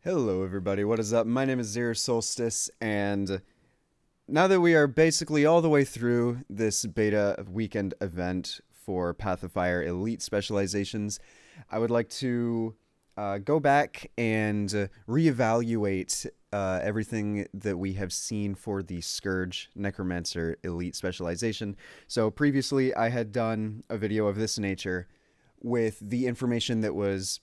Hello everybody, what is up? My name is Zero Solstice, and now that we are basically all the way through this beta weekend event for Path of Fire Elite Specializations, I would like to go back and reevaluate everything that we have seen for the Scourge Necromancer Elite Specialization. So previously I had done a video of this nature with the information that was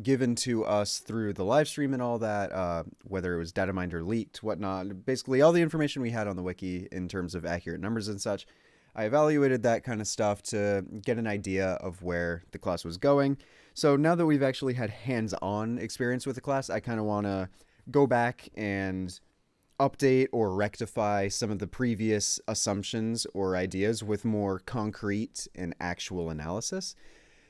given to us through the live stream and all that, whether it was data mined or leaked, whatnot. Basically, all the information we had on the wiki in terms of accurate numbers and such. I evaluated that kind of stuff to get an idea of where the class was going. So now that we've actually had hands-on experience with the class, I kind of want to go back and update or rectify some of the previous assumptions or ideas with more concrete and actual analysis.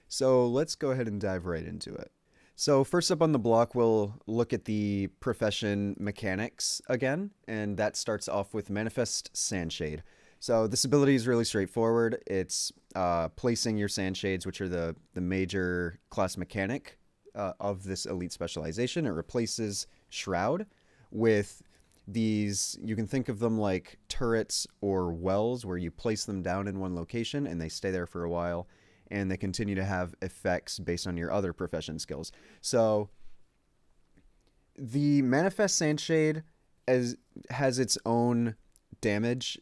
So let's go ahead and dive right into it. So first up on the block, we'll look at the profession mechanics again, and that starts off with Manifest Sandshade. So this ability is really straightforward. It's placing your Sandshades, which are the major class mechanic of this elite specialization. It replaces Shroud with these, you can think of them like turrets or wells where you place them down in one location and they stay there for a while, and they continue to have effects based on your other profession skills. So the Manifest Sandshade has its own damage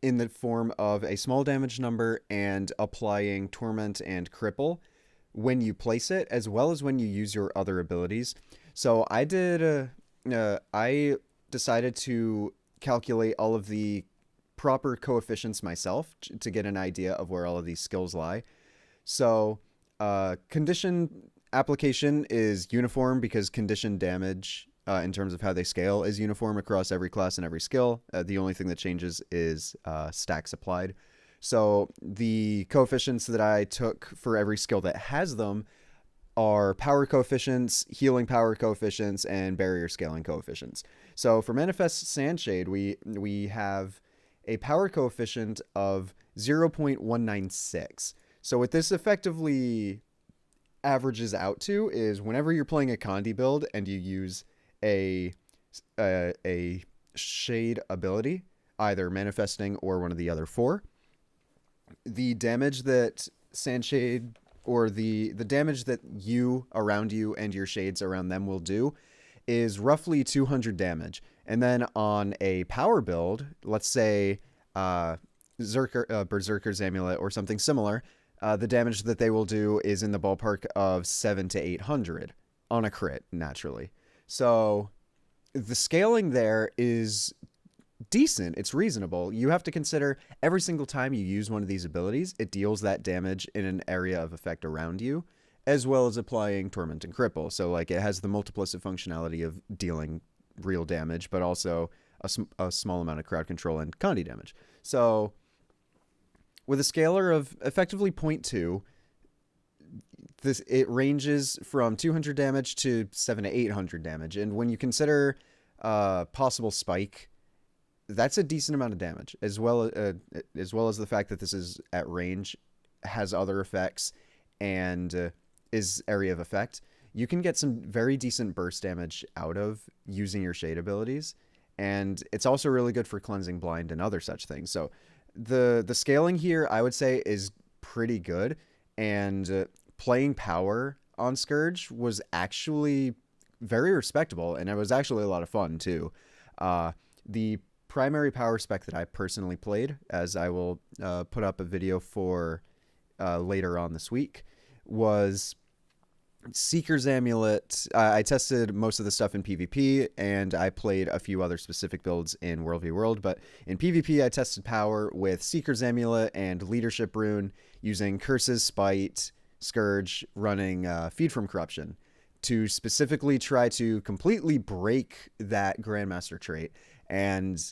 in the form of a small damage number and applying Torment and Cripple when you place it, as well as when you use your other abilities. So I decided to calculate all of the proper coefficients myself to get an idea of where all of these skills lie. So condition application is uniform because condition damage in terms of how they scale is uniform across every class and every skill. The only thing that changes is stacks applied. So the coefficients that I took for every skill that has them are power coefficients, healing power coefficients, and barrier scaling coefficients. So for Manifest Sandshade, we have a power coefficient of 0.196. So what this effectively averages out to is whenever you're playing a Condi build and you use a shade ability, either manifesting or one of the other four, the damage that Sandshade or the damage that you around you and your shades around them will do is roughly 200 damage. And then on a power build, let's say Berserker's Amulet or something similar, the damage that they will do is in the ballpark of 700 to 800 on a crit, naturally. So the scaling there is decent. It's reasonable. You have to consider every single time you use one of these abilities, it deals that damage in an area of effect around you, as well as applying Torment and Cripple. So like it has the multiplicative functionality of dealing real damage, but also a small amount of crowd control and Condi damage. So with a scalar of effectively 0.2, it ranges from 200 damage to 700 to 800 damage. And when you consider possible spike, that's a decent amount of damage, as well as the fact that this is at range, has other effects, and is area of effect. You can get some very decent burst damage out of using your shade abilities, and it's also really good for cleansing blind and other such things. So the scaling here, I would say, is pretty good, and playing power on Scourge was actually very respectable, and it was actually a lot of fun too. The primary power spec that I personally played, as I will put up a video for later on this week, was Seeker's Amulet. I tested most of the stuff in PvP, and I played a few other specific builds in World v World, but in PvP I tested power with Seeker's Amulet and Leadership Rune, using Curses, Spite, Scourge, running Feed from Corruption, to specifically try to completely break that Grandmaster trait. And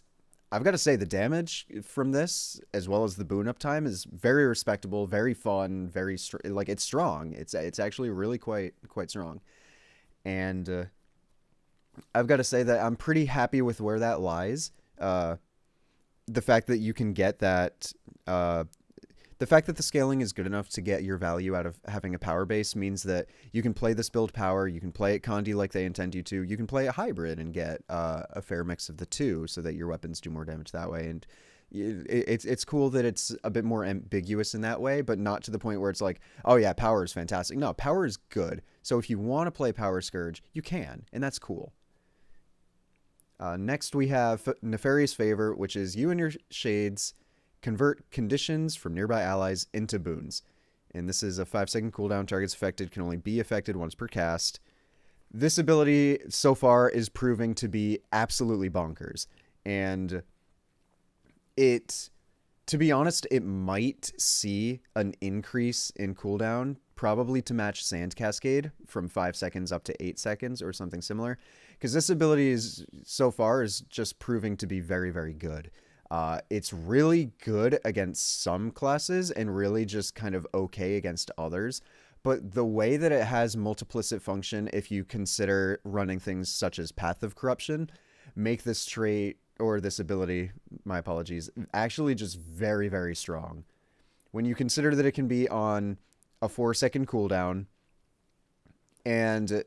I've got to say, the damage from this, as well as the boon uptime, is very respectable, very fun, like it's strong. It's actually really quite strong, and I've got to say that I'm pretty happy with where that lies. The fact that you can get that The fact that the scaling is good enough to get your value out of having a power base means that you can play this build power, you can play it Condi like they intend you to, you can play a hybrid and get a fair mix of the two so that your weapons do more damage that way. And it's cool that it's a bit more ambiguous in that way, but not to the point where it's like, oh yeah, power is fantastic. No, power is good. So if you want to play Power Scourge, you can, and that's cool. Next we have Nefarious Favor, which is you and your shades convert conditions from nearby allies into boons. And this is a 5-second cooldown. Targets affected can only be affected once per cast. This ability so far is proving to be absolutely bonkers. And to be honest, it might see an increase in cooldown, probably to match Sand Cascade from 5 seconds up to 8 seconds or something similar. Because this ability is so far is just proving to be very, very good. It's really good against some classes and really just kind of okay against others. But the way that it has multiplicit function, if you consider running things such as Path of Corruption, make this trait, or this ability, my apologies, actually just very, very strong. When you consider that it can be on a 4-second cooldown and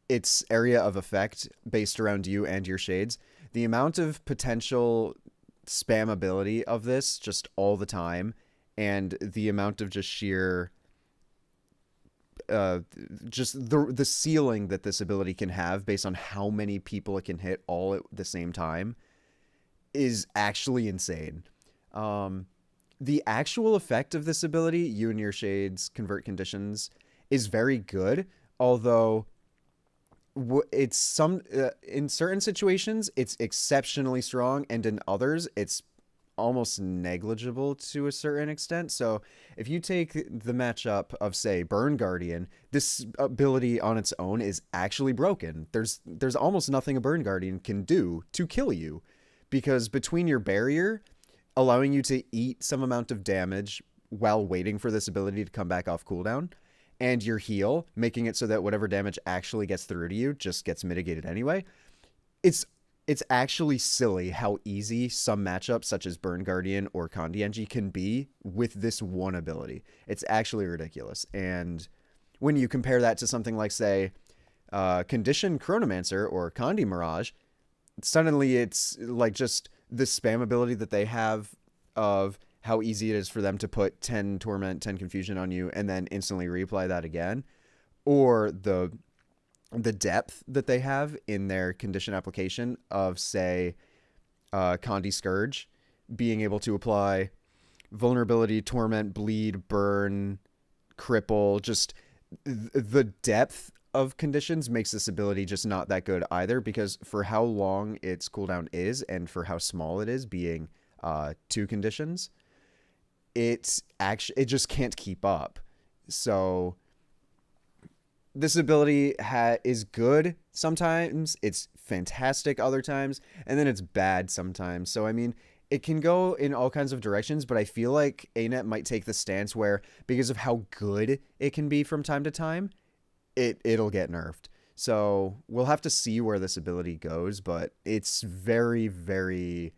its area of effect based around you and your shades, the amount of potential spamability of this just all the time, and the amount of just sheer just the ceiling that this ability can have based on how many people it can hit all at the same time is actually insane. The actual effect of this ability, you and your shades convert conditions, is very good, although it's in certain situations it's exceptionally strong, and in others it's almost negligible to a certain extent. So if you take the matchup of, say, Burn Guardian, this ability on its own is actually broken. There's almost nothing a Burn Guardian can do to kill you, because between your barrier allowing you to eat some amount of damage while waiting for this ability to come back off cooldown, and your heal, making it so that whatever damage actually gets through to you just gets mitigated anyway. It's actually silly how easy some matchups such as Burn Guardian or Condiengi can be with this one ability. It's actually ridiculous. And when you compare that to something like, say, Condition Chronomancer or Condi Mirage, suddenly it's like just the spam ability that they have of how easy it is for them to put 10 Torment, 10 Confusion on you and then instantly reapply that again. Or the depth that they have in their condition application of, say, Condi Scourge, being able to apply Vulnerability, Torment, Bleed, Burn, Cripple, just the depth of conditions makes this ability just not that good either, because for how long its cooldown is and for how small it is, being 2 conditions, it just can't keep up. So this ability is good sometimes, it's fantastic other times, and then it's bad sometimes. So I mean, it can go in all kinds of directions, but I feel like ANET might take the stance where, because of how good it can be from time to time, it'll get nerfed. So we'll have to see where this ability goes, but it's very, very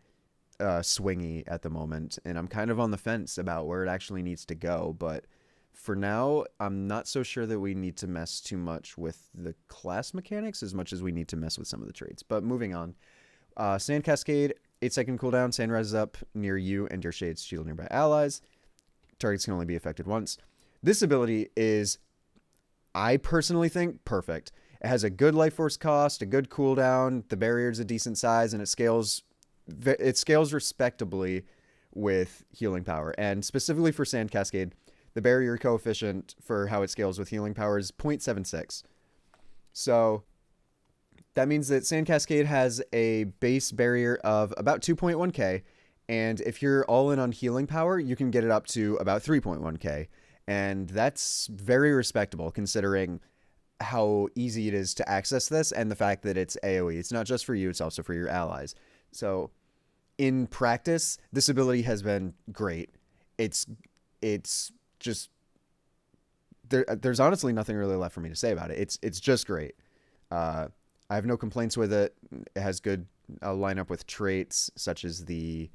swingy at the moment, and I'm kind of on the fence about where it actually needs to go. But for now, I'm not so sure that we need to mess too much with the class mechanics as much as we need to mess with some of the traits. But moving on, Sand Cascade, 8-second cooldown. Sand rises up near you and your shades shield nearby allies. Targets can only be affected once. This ability is, I personally think, perfect. It has a good life force cost, a good cooldown, the barrier is a decent size, and it scales respectably with healing power. And specifically for Sand Cascade, the barrier coefficient for how it scales with healing power is 0.76. So that means that Sand Cascade has a base barrier of about 2.1k, and if you're all in on healing power, you can get it up to about 3.1k. And that's very respectable considering how easy it is to access this, and the fact that it's AoE. It's not just for you, it's also for your allies. So in practice, this ability has been great. It's just, there's honestly nothing really left for me to say about it. It's just great. I have no complaints with it. It has good lineup with traits such as the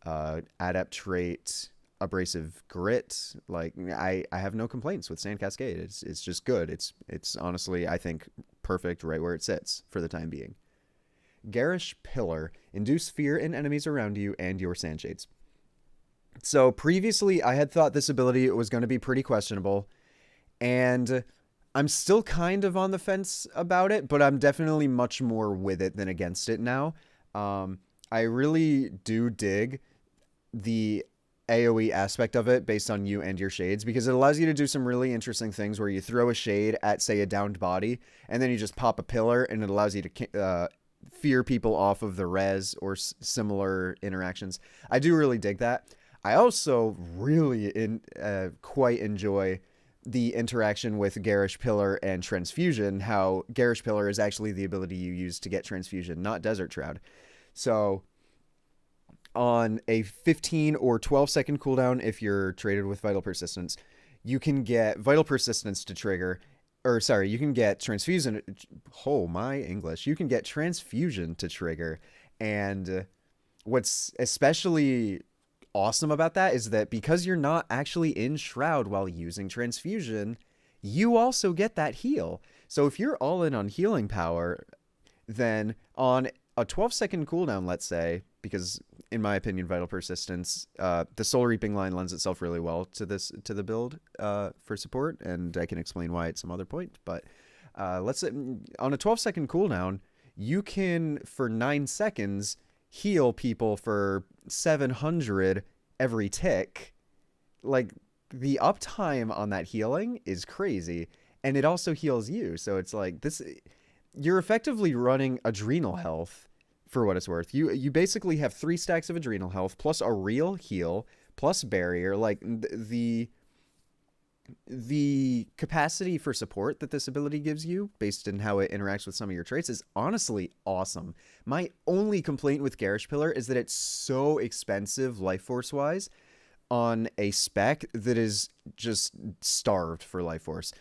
adept trait, abrasive grit. Like I have no complaints with Sand Cascade. It's just good. It's honestly, I think, perfect right where it sits for the time being. Garish Pillar. Induce fear in enemies around you and your Sandshades. So previously I had thought this ability was going to be pretty questionable, and I'm still kind of on the fence about it, but I'm definitely much more with it than against it now. I really do dig the AoE aspect of it based on you and your shades, because it allows you to do some really interesting things where you throw a shade at, say, a downed body, and then you just pop a pillar, and it allows you to fear people off of the res or similar interactions. I do really dig that. I also really quite enjoy the interaction with Garish Pillar and Transfusion, how Garish Pillar is actually the ability you use to get Transfusion, not Desert Shroud. So on a 15 or 12 second cooldown, if you're traded with Vital Persistence, you can get Vital Persistence to trigger, or sorry, you can get Transfusion. Oh, my English. You can get Transfusion to trigger. And what's especially awesome about that is that because you're not actually in Shroud while using Transfusion, you also get that heal. So if you're all in on healing power, then on a 12 second cooldown, let's say, because in my opinion, Vital Persistence, the Soul Reaping line lends itself really well to the build for support, and I can explain why at some other point. But let's say on a 12 second cooldown, you can for 9 seconds heal people for 700 every tick. Like, the uptime on that healing is crazy, and it also heals you. So it's like this, you're effectively running adrenal health for what it's worth. You basically have 3 stacks of adrenal health plus a real heal plus barrier. Like, the capacity for support that this ability gives you based in how it interacts with some of your traits is honestly awesome. My only complaint with Garish Pillar is that it's so expensive life force wise on a spec that is just starved for life force.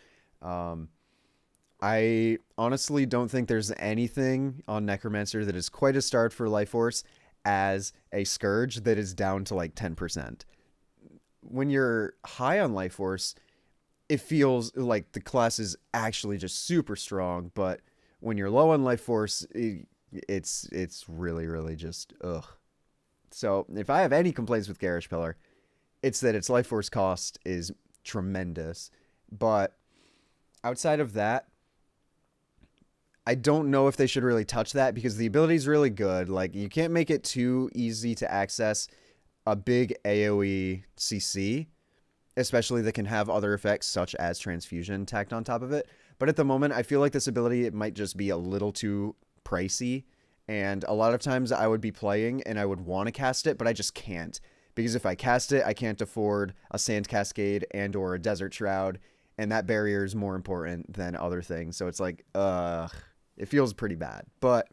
I honestly don't think there's anything on Necromancer that is quite as starved for life force as a Scourge that is down to like 10%. When you're high on life force, it feels like the class is actually just super strong, but when you're low on life force, it's really, really just ugh. So if I have any complaints with Garish Pillar, it's that its life force cost is tremendous. But outside of that, I don't know if they should really touch that, because the ability is really good. Like, you can't make it too easy to access a big AoE CC, especially that can have other effects such as Transfusion tacked on top of it. But at the moment, I feel like this ability, it might just be a little too pricey. And a lot of times I would be playing and I would want to cast it, but I just can't. Because if I cast it, I can't afford a Sand Cascade and or a Desert Shroud. And that barrier is more important than other things. So it's like, it feels pretty bad. But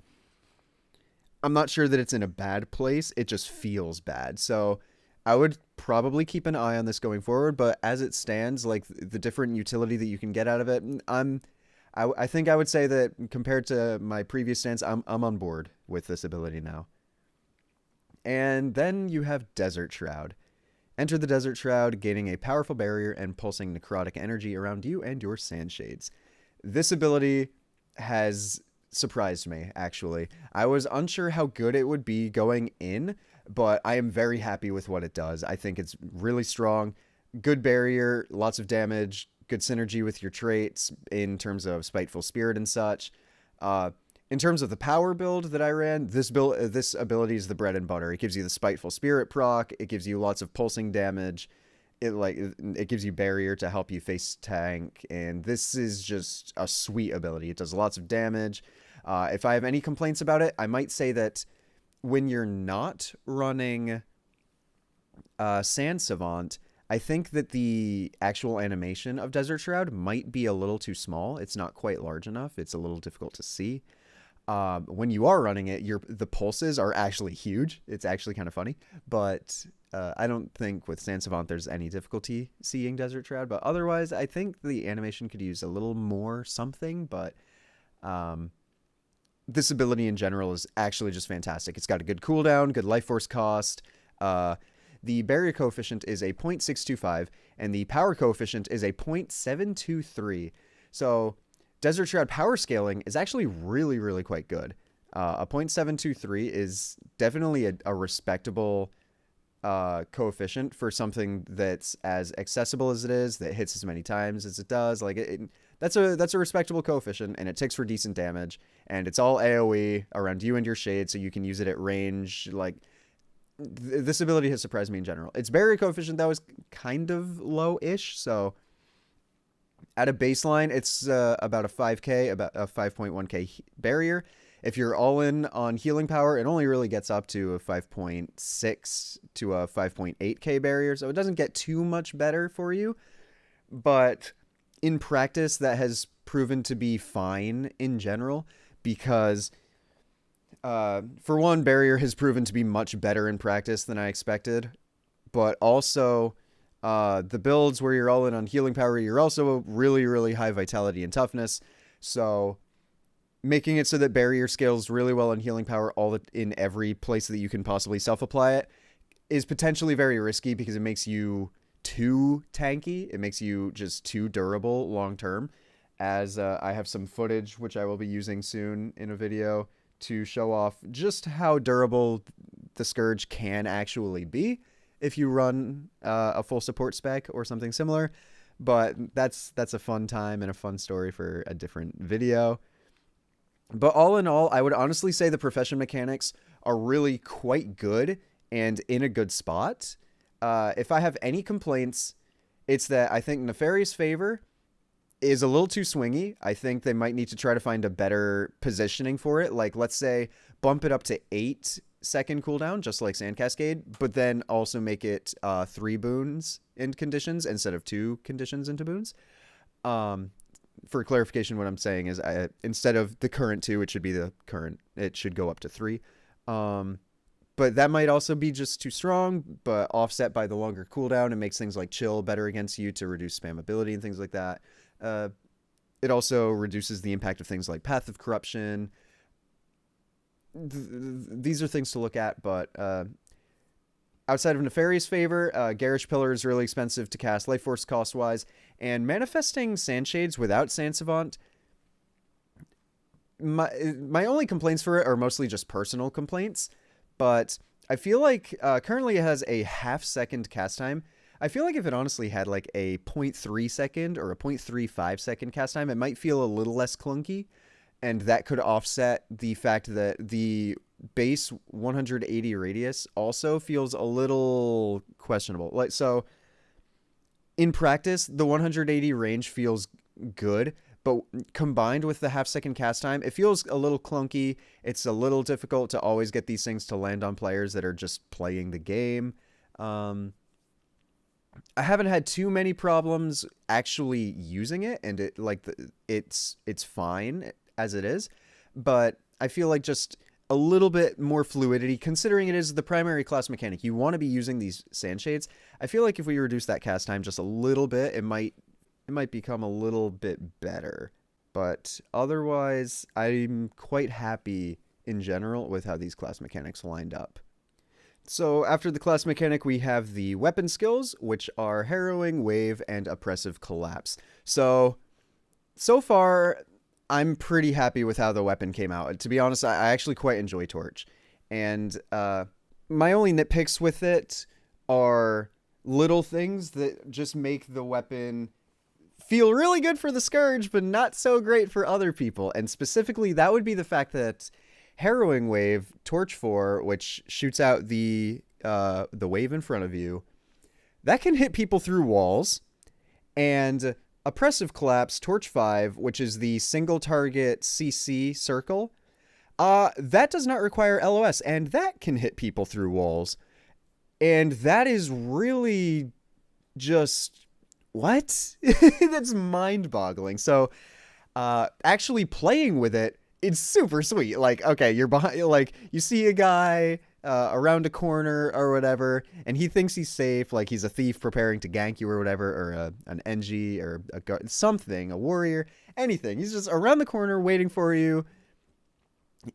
I'm not sure that it's in a bad place. It just feels bad. So I would probably keep an eye on this going forward, but as it stands, like, the different utility that you can get out of it, I think I would say that compared to my previous stance, I'm on board with this ability now. And then you have Desert Shroud. Enter the Desert Shroud, gaining a powerful barrier and pulsing necrotic energy around you and your Sandshades. This ability has surprised me, actually. I was unsure how good it would be going in, but I am very happy with what it does. I think it's really strong, good barrier, lots of damage, good synergy with your traits in terms of Spiteful Spirit and such. In terms of the power build that I ran, this ability is the bread and butter. It gives you the Spiteful Spirit proc, it gives you lots of pulsing damage, it gives you barrier to help you face tank, and this is just a sweet ability. It does lots of damage. If I have any complaints about it, I might say that when you're not running Sand Savant, I think that the actual animation of Desert Shroud might be a little too small. It's not quite large enough. It's a little difficult to see. When you are running it, the pulses are actually huge. It's actually kind of funny. But I don't think with Sand Savant there's any difficulty seeing Desert Shroud. But otherwise, I think the animation could use a little more something. But this ability in general is actually just fantastic. It's got a good cooldown, good life force cost. the barrier coefficient is a 0.625, and the power coefficient is a 0.723. So Desert Shroud power scaling is actually really, really quite good. A 0.723 is definitely a respectable coefficient for something that's as accessible as it is, that hits as many times as it does. Like that's a respectable coefficient, and it ticks for decent damage, and it's all AoE around you and your shade, so you can use it at range. Like this ability has surprised me in general. Its barrier coefficient though is kind of low-ish, so at a baseline it's about a 5k, about a 5.1k barrier. If you're all in on healing power, it only really gets up to a 5.6 to a 5.8k barrier, so it doesn't get too much better for you. But in practice, that has proven to be fine in general, because for one, barrier has proven to be much better in practice than I expected, but also the builds where you're all in on healing power, you're also really, really high vitality and toughness, so making it so that barrier scales really well on healing power in every place that you can possibly self-apply it is potentially very risky, because it makes you too tanky. It makes you just too durable long-term, as I have some footage, which I will be using soon in a video, to show off just how durable the Scourge can actually be if you run a full support spec or something similar. But that's a fun time and a fun story for a different video. But all in all, I would honestly say the profession mechanics are really quite good and in a good spot. If I have any complaints, it's that I think Nefarious Favor is a little too swingy. I think they might need to try to find a better positioning for it. Like, let's say, bump it up to 8-second cooldown, just like Sand Cascade, but then also make it 3 boons in conditions instead of 2 conditions into boons. For clarification, what I'm saying is instead of the current 2, it should go up to 3. But that might also be just too strong, but offset by the longer cooldown, it makes things like Chill better against you to reduce spammability and things like that. It also reduces the impact of things like Path of Corruption. These are things to look at, but outside of Nefarious Favor, Garish Pillar is really expensive to cast Life Force cost-wise, and manifesting Sandshades without Sand Savant, my only complaints for it are mostly just personal complaints, but I feel like currently it has a half-second cast time. I feel like if it honestly had like a 0.3 second or a 0.35 second cast time, it might feel a little less clunky, and that could offset the fact that the base 180 radius also feels a little questionable. Like, so in practice, the 180 range feels good, but combined with the half-second cast time, it feels a little clunky. It's a little difficult to always get these things to land on players that are just playing the game. I haven't had too many problems actually using it, and it's fine as it is, but I feel like just a little bit more fluidity, considering it is the primary class mechanic. You want to be using these Sandshades. I feel like if we reduce that cast time just a little bit, it might become a little bit better. But otherwise, I'm quite happy in general with how these class mechanics lined up. So after the class mechanic, we have the weapon skills, which are Harrowing, Wave, and Oppressive Collapse. So far, I'm pretty happy with how the weapon came out. To be honest, I actually quite enjoy Torch. And my only nitpicks with it are little things that just make the weapon feel really good for the Scourge, but not so great for other people. And specifically, that would be the fact that Harrowing Wave, Torch 4, which shoots out the wave in front of you, that can hit people through walls. And Oppressive Collapse, Torch 5, which is the single target CC circle, that does not require LOS, and that can hit people through walls. And that is really just... what? That's mind-boggling. So, actually playing with it, it's super sweet. Like, okay, you're behind, like, you see a guy around a corner or whatever, and he thinks he's safe, like he's a thief preparing to gank you or whatever, or an NG or a warrior, anything. He's just around the corner waiting for you.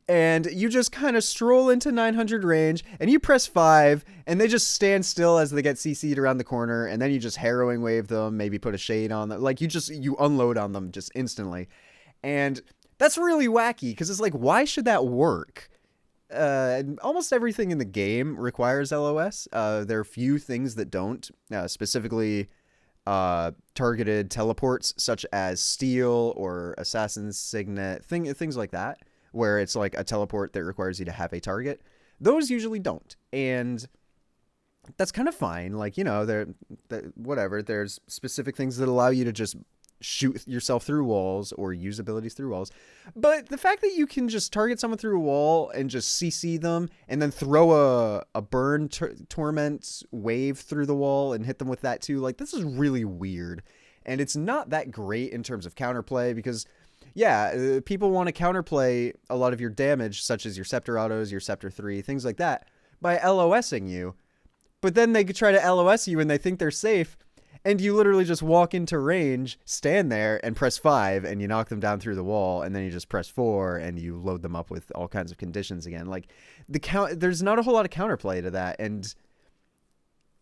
And you just kind of stroll into 900 range, and you press 5, and they just stand still as they get CC'd around the corner, and then you just harrowing wave them, maybe put a shade on them. Like, you unload on them just instantly. And that's really wacky, because it's like, why should that work? Almost everything in the game requires LOS. There are few things that don't, specifically targeted teleports, such as Steel or Assassin's Signet, things like that, where it's like a teleport that requires you to have a target. Those usually don't. And that's kind of fine. Like, you know, whatever. There's specific things that allow you to just shoot yourself through walls or use abilities through walls. But the fact that you can just target someone through a wall and just CC them and then throw a burn torment wave through the wall and hit them with that too, like, this is really weird. And it's not that great in terms of counterplay because, yeah, people want to counterplay a lot of your damage, such as your Scepter autos, your Scepter 3, things like that, by LOSing you. But then they could try to LOS you and they think they're safe, and you literally just walk into range, stand there, and press 5, and you knock them down through the wall, and then you just press 4, and you load them up with all kinds of conditions again. Like, there's not a whole lot of counterplay to that, and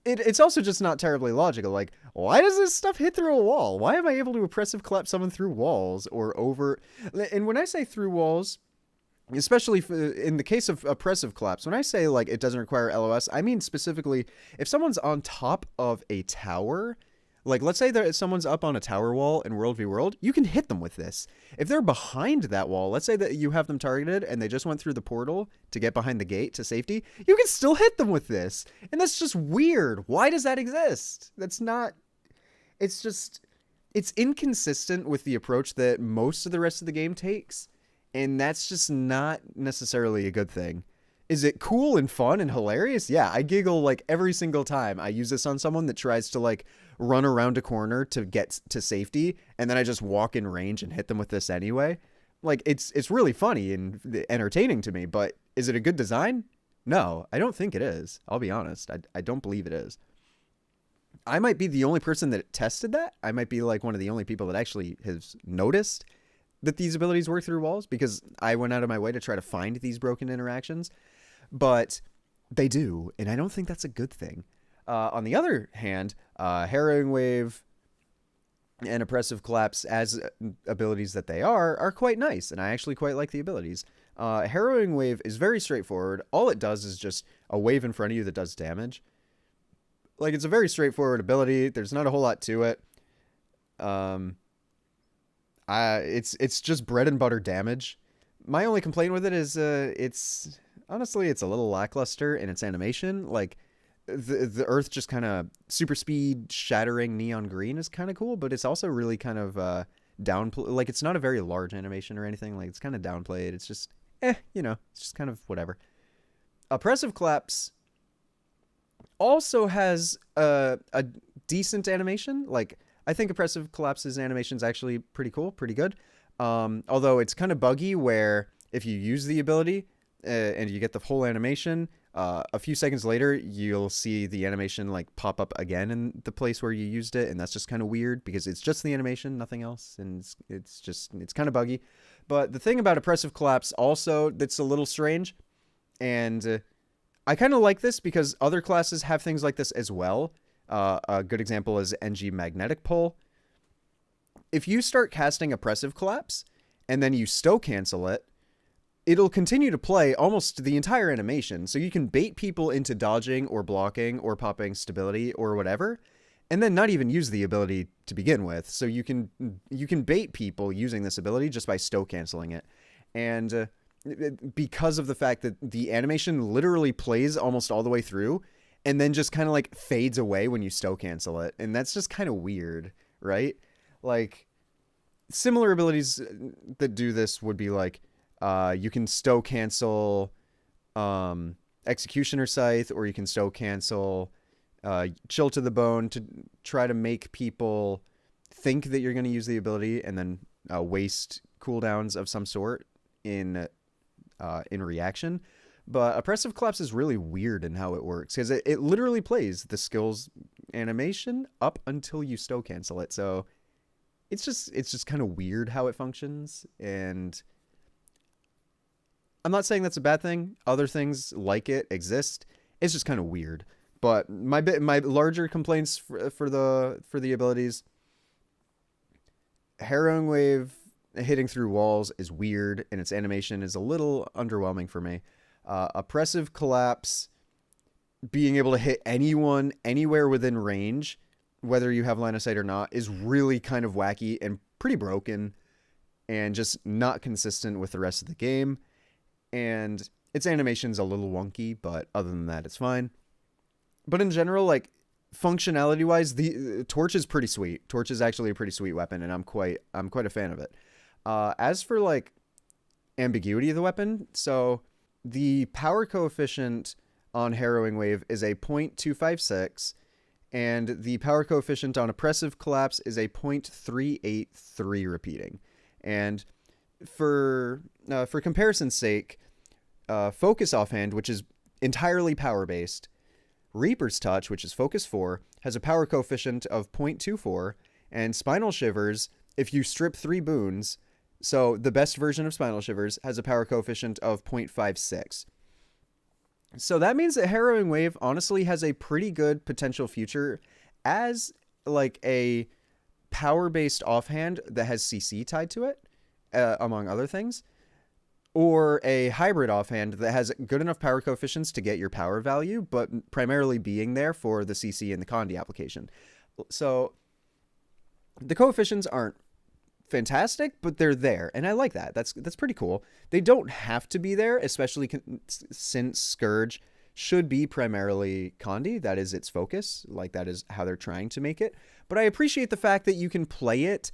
it's also just not terribly logical. Like, why does this stuff hit through a wall? Why am I able to oppressive clap someone through walls or over? And when I say through walls, especially in the case of oppressive claps, when I say, like, it doesn't require LOS, I mean specifically if someone's on top of a tower. Like, let's say that someone's up on a tower wall in World v World, you can hit them with this. If they're behind that wall, let's say that you have them targeted and they just went through the portal to get behind the gate to safety, you can still hit them with this. And that's just weird. Why does that exist? That's not... It's just... It's inconsistent with the approach that most of the rest of the game takes, and that's just not necessarily a good thing. Is it cool and fun and hilarious? Yeah, I giggle like every single time I use this on someone that tries to like run around a corner to get to safety, and then I just walk in range and hit them with this anyway. Like, it's really funny and entertaining to me, but is it a good design? No, I don't think it is. I'll be honest. I don't believe it is. I might be the only person that tested that. I might be like one of the only people that actually has noticed that these abilities work through walls, because I went out of my way to try to find these broken interactions. But they do, and I don't think that's a good thing. On the other hand, Harrowing Wave and Oppressive Collapse, as abilities that they are quite nice, and I actually quite like the abilities. Harrowing Wave is very straightforward. All it does is just a wave in front of you that does damage. Like, it's a very straightforward ability. There's not a whole lot to it. It's just bread and butter damage. My only complaint with it is it's honestly a little lackluster in its animation. Like, the earth just kind of super speed shattering neon green is kind of cool, but it's also really kind of downplay. Like, it's not a very large animation or anything. Like, it's kind of downplayed. It's just you know, it's just kind of whatever. Oppressive Collapse also has a decent animation. Like, I think Oppressive Collapse's animation is actually pretty cool, pretty good. Although it's kind of buggy where if you use the ability and you get the full animation, a few seconds later, you'll see the animation like pop up again in the place where you used it. And that's just kind of weird because it's just the animation, nothing else. And it's kind of buggy. But the thing about Oppressive Collapse also that's a little strange, and I kind of like this because other classes have things like this as well. A good example is NG Magnetic Pull. If you start casting Oppressive Collapse and then you stow cancel it, it'll continue to play almost the entire animation. So you can bait people into dodging or blocking or popping stability or whatever, and then not even use the ability to begin with. So you can bait people using this ability just by stow canceling it. And because of the fact that the animation literally plays almost all the way through and then just kind of like fades away when you stow cancel it. And that's just kind of weird, right? Like, similar abilities that do this would be like, you can stow cancel Executioner Scythe, or you can stow cancel Chill to the Bone to try to make people think that you're going to use the ability and then waste cooldowns of some sort in reaction. But Oppressive Collapse is really weird in how it works, because it literally plays the skills animation up until you stow cancel it. So it's just kind of weird how it functions. And I'm not saying that's a bad thing. Other things like it exist. It's just kind of weird. But my larger complaints for the abilities, Harrowing Wave hitting through walls is weird, and its animation is a little underwhelming for me. Oppressive Collapse, being able to hit anyone anywhere within range, whether you have line of sight or not, is really kind of wacky and pretty broken, and just not consistent with the rest of the game. And its animation's a little wonky, but other than that, it's fine. But in general, like, functionality wise, the Torch is pretty sweet. Torch is actually a pretty sweet weapon, and I'm quite a fan of it. As for like ambiguity of the weapon, so the power coefficient on Harrowing Wave is a 0.256, and the power coefficient on Oppressive Collapse is a 0.383 repeating. And for comparison's sake, Focus Offhand, which is entirely power based, Reaper's Touch, which is Focus 4, has a power coefficient of 0.24, and Spinal Shivers, if you strip 3 boons, so the best version of Spinal Shivers has a power coefficient of 0.56. So that means that Harrowing Wave honestly has a pretty good potential future as like a power-based offhand that has CC tied to it, among other things, or a hybrid offhand that has good enough power coefficients to get your power value, but primarily being there for the CC and the Condi application. So the coefficients aren't fantastic, but they're there, and I like that. That's pretty cool. They don't have to be there, especially since Scourge should be primarily Condi. That is its focus. Like, that is how they're trying to make it. But I appreciate the fact that you can play it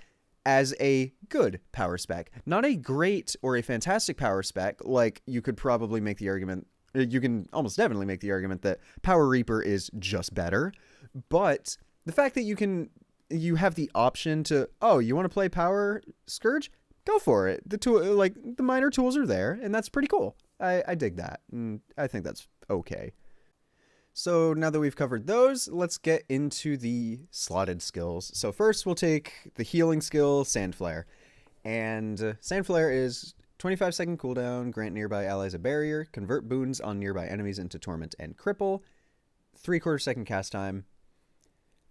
as a good power spec, not a great or a fantastic power spec. Like, you could probably make the argument, you can almost definitely make the argument that Power Reaper is just better. But the fact that you have the option to, oh, you want to play Power Scourge? Go for it. The tool, like, the minor tools are there, and that's pretty cool. I dig that, and I think that's okay. So now that we've covered those, let's get into the slotted skills. So first we'll take the healing skill, Sand Flare. And Sand Flare is 25-second cooldown, grant nearby allies a barrier, convert boons on nearby enemies into torment and cripple, 3/4 second cast time.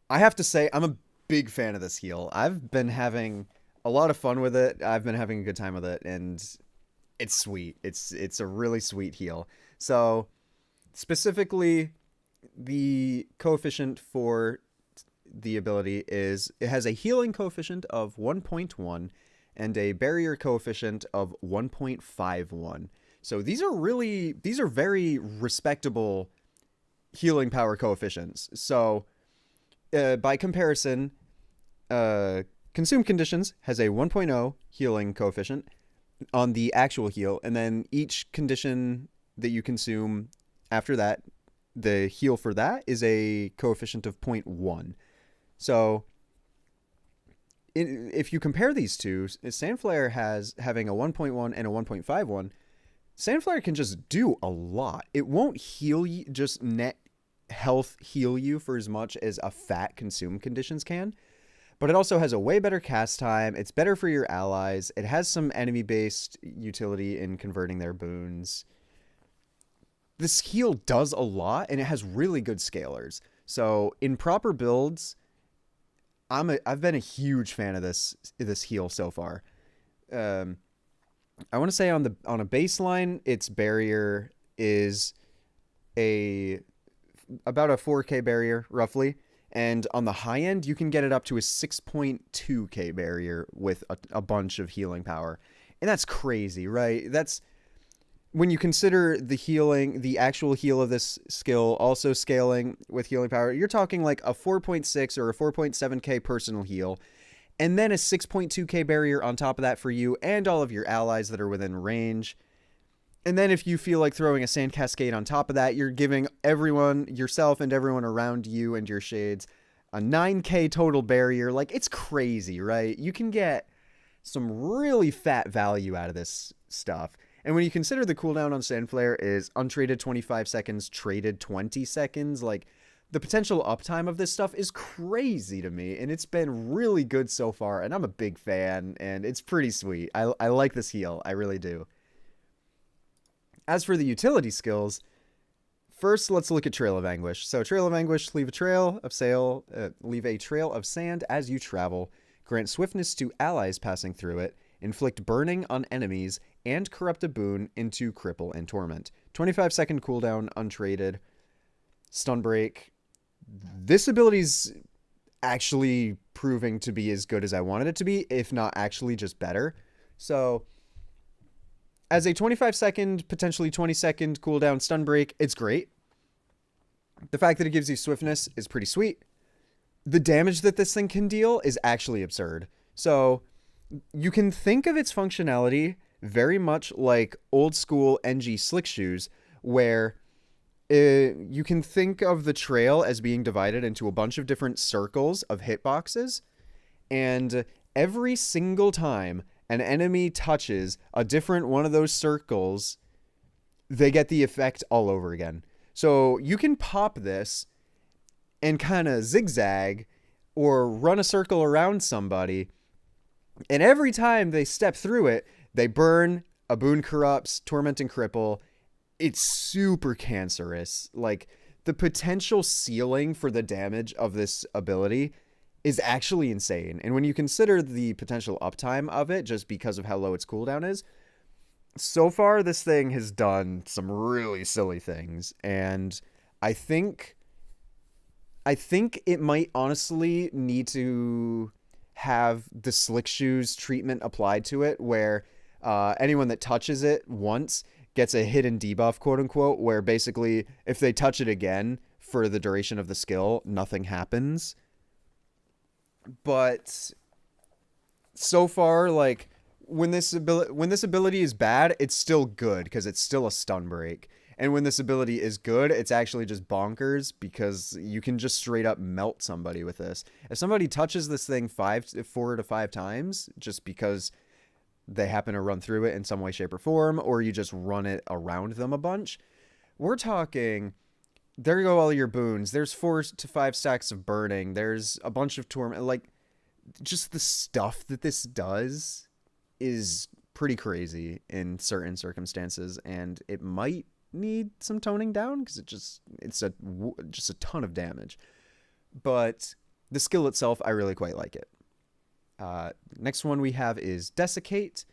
I have to say, I'm a big fan of this heal. I've been having a lot of fun with it. I've been having a good time with it, and it's sweet. It's a really sweet heal. So specifically, the coefficient for the ability is, it has a healing coefficient of 1.1 and a barrier coefficient of 1.51. So these are very respectable healing power coefficients. So by comparison, Consume Conditions has a 1.0 healing coefficient on the actual heal, and then each condition that you consume after that, the heal for that is a coefficient of 0.1. So if you compare these two, Sandflare having a 1.1 and a 1.51, Sandflare can just do a lot. It won't heal you, just net health heal you for as much as a fat Consume Conditions can, but it also has a way better cast time. It's better for your allies. It has some enemy-based utility in converting their boons. This heal does a lot, and it has really good scalers. So in proper builds, I've been a huge fan of this heal so far. I want to say on a baseline, its barrier is about a 4K barrier roughly, and on the high end, you can get it up to a 6.2K barrier with a bunch of healing power, and that's crazy, right? That's when you consider the actual heal of this skill also scaling with healing power, you're talking like a 4.6 or a 4.7K personal heal, and then a 6.2K barrier on top of that for you and all of your allies that are within range. And then if you feel like throwing a Sand Cascade on top of that, you're giving everyone, yourself and everyone around you and your shades, a 9K total barrier. Like, it's crazy, right? You can get some really fat value out of this stuff. And when you consider the cooldown on Sandflare is untraded 25 seconds, traded 20 seconds, like, the potential uptime of this stuff is crazy to me, and it's been really good so far, and I'm a big fan, and it's pretty sweet. I like this heal. I really do. As for the utility skills, first let's look at Trail of Anguish. So Trail of Anguish, leave a trail of sand as you travel, grant swiftness to allies passing through it, inflict burning on enemies, and corrupt a boon into cripple and torment. 25-second cooldown, untraded. Stun break. This ability's actually proving to be as good as I wanted it to be, if not actually just better. So as a 25-second, potentially 20-second cooldown stun break, it's great. The fact that it gives you swiftness is pretty sweet. The damage that this thing can deal is actually absurd. So you can think of its functionality very much like old school NG Slick Shoes, where you can think of the trail as being divided into a bunch of different circles of hitboxes, and every single time an enemy touches a different one of those circles, they get the effect all over again. So you can pop this and kind of zigzag or run a circle around somebody, and every time they step through it, they burn, a boon corrupts, torment and cripple. It's super cancerous. Like, the potential ceiling for the damage of this ability is actually insane. And when you consider the potential uptime of it, just because of how low its cooldown is, so far this thing has done some really silly things. And I think it might honestly need to have the Slick Shoes treatment applied to it, where anyone that touches it once gets a hidden debuff, quote unquote, where basically if they touch it again for the duration of the skill, nothing happens. But so far, like, when this ability is bad, it's still good because it's still a stun break. And when this ability is good, it's actually just bonkers because you can just straight up melt somebody with this. If somebody touches this thing 4 to 5 times just because they happen to run through it in some way, shape, or form, or you just run it around them a bunch, we're talking, there go all your boons. There's 4 to 5 stacks of burning. There's a bunch of torment. Like, just the stuff that this does is pretty crazy in certain circumstances, and it might need some toning down because it's a ton of damage. But the skill itself, I really quite like it. Next one we have is Desiccate.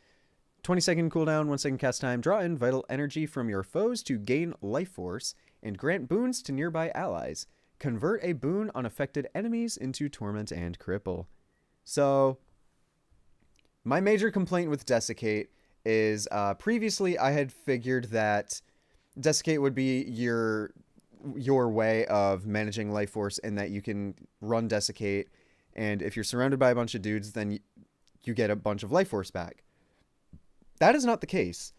20-second cooldown, 1-second cast time. Draw in vital energy from your foes to gain life force and grant boons to nearby allies. Convert a boon on affected enemies into torment and cripple. So my major complaint with Desiccate is previously I had figured that Desiccate would be your way of managing life force, and that you can run Desiccate, and if you're surrounded by a bunch of dudes, then you get a bunch of life force back. That is not the case.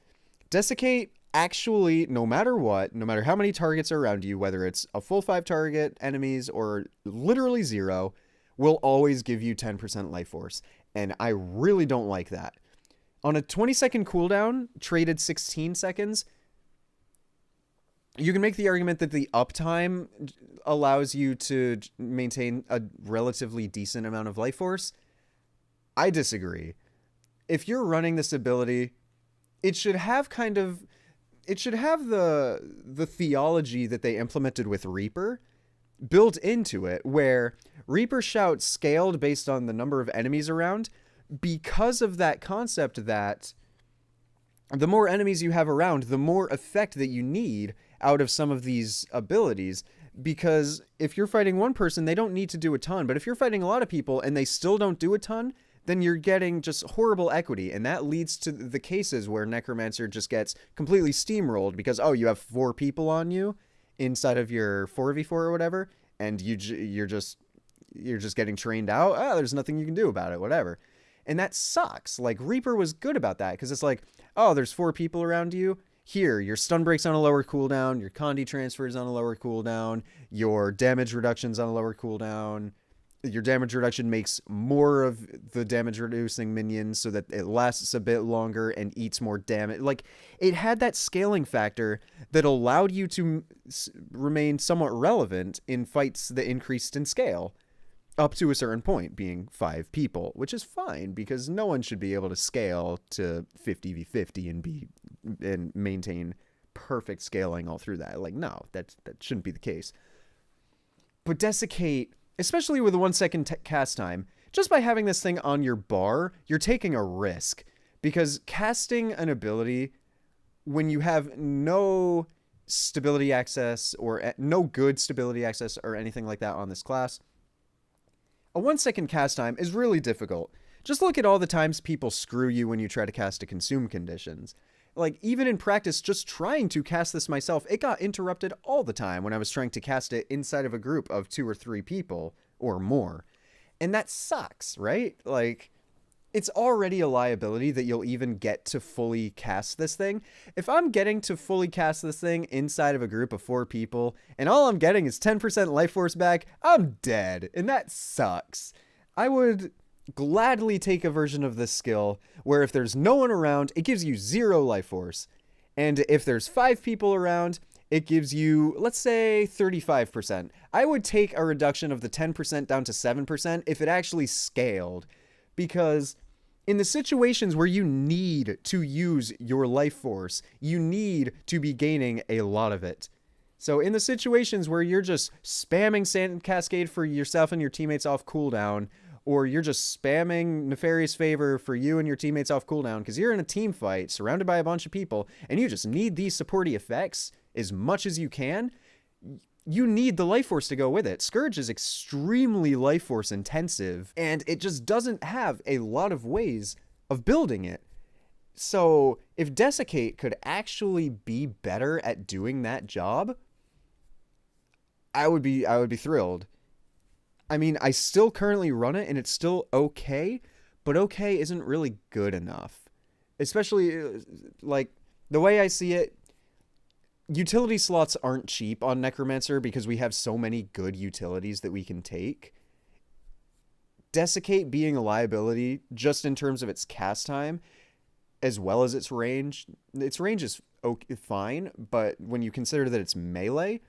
Desiccate actually, no matter what, no matter how many targets are around you, whether it's a full 5 target enemies or literally 0, will always give you 10% life force. And I really don't like that. On a 20-second cooldown, traded 16 seconds, you can make the argument that the uptime allows you to maintain a relatively decent amount of life force. I disagree. If you're running this ability, it should have the theology that they implemented with Reaper built into it, where Reaper Shout scaled based on the number of enemies around, because of that concept that the more enemies you have around, the more effect that you need out of some of these abilities. Because if you're fighting one person, they don't need to do a ton. But if you're fighting a lot of people and they still don't do a ton, then you're getting just horrible equity. And that leads to the cases where Necromancer just gets completely steamrolled because, oh, you have 4 people on you inside of your 4v4 or whatever, and you're just getting trained out. Oh, there's nothing you can do about it, whatever. And that sucks. Like, Reaper was good about that, because it's like, oh, there's 4 people around you. Here, your stun break's on a lower cooldown, your Condi transfer's on a lower cooldown, your damage reduction's on a lower cooldown. Your damage reduction makes more of the damage reducing minions so that it lasts a bit longer and eats more damage. Like, it had that scaling factor that allowed you to remain somewhat relevant in fights that increased in scale up to a certain point, being 5 people, which is fine because no one should be able to scale to 50v50 and maintain perfect scaling all through that. Like, no, that shouldn't be the case. But Desiccate, especially with a 1 second cast time, just by having this thing on your bar, you're taking a risk. Because casting an ability when you have no stability access or no good stability access or anything like that on this class, a 1 second cast time is really difficult. Just look at all the times people screw you when you try to cast a consume conditions. Like, even in practice, just trying to cast this myself, it got interrupted all the time when I was trying to cast it inside of a group of 2 or 3 people or more. And that sucks, right? Like, it's already a liability that you'll even get to fully cast this thing. If I'm getting to fully cast this thing inside of a group of 4 people, and all I'm getting is 10% life force back, I'm dead. And that sucks. I would gladly take a version of this skill where if there's no one around, it gives you 0 life force. And if there's 5 people around, it gives you, let's say, 35%. I would take a reduction of the 10% down to 7% if it actually scaled. Because in the situations where you need to use your life force, you need to be gaining a lot of it. So in the situations where you're just spamming Sand Cascade for yourself and your teammates off cooldown, or you're just spamming Nefarious Favor for you and your teammates off cooldown because you're in a team fight surrounded by a bunch of people and you just need these supporty effects as much as you can, you need the life force to go with it. Scourge is extremely life force intensive and it just doesn't have a lot of ways of building it. So if Desiccate could actually be better at doing that job, I would be thrilled. I mean, I still currently run it and it's still okay, but okay isn't really good enough. Especially, like, the way I see it, utility slots aren't cheap on Necromancer because we have so many good utilities that we can take. Desiccate being a liability, just in terms of its cast time, as well as its range is okay, fine, but when you consider that it's melee,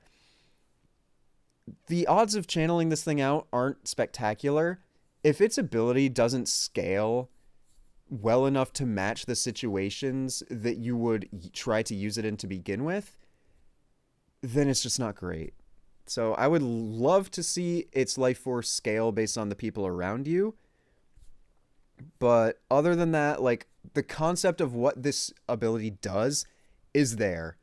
the odds of channeling this thing out aren't spectacular. If its ability doesn't scale well enough to match the situations that you would try to use it in to begin with, then it's just not great. So I would love to see its life force scale based on the people around you. But other than that, like, the concept of what this ability does is there.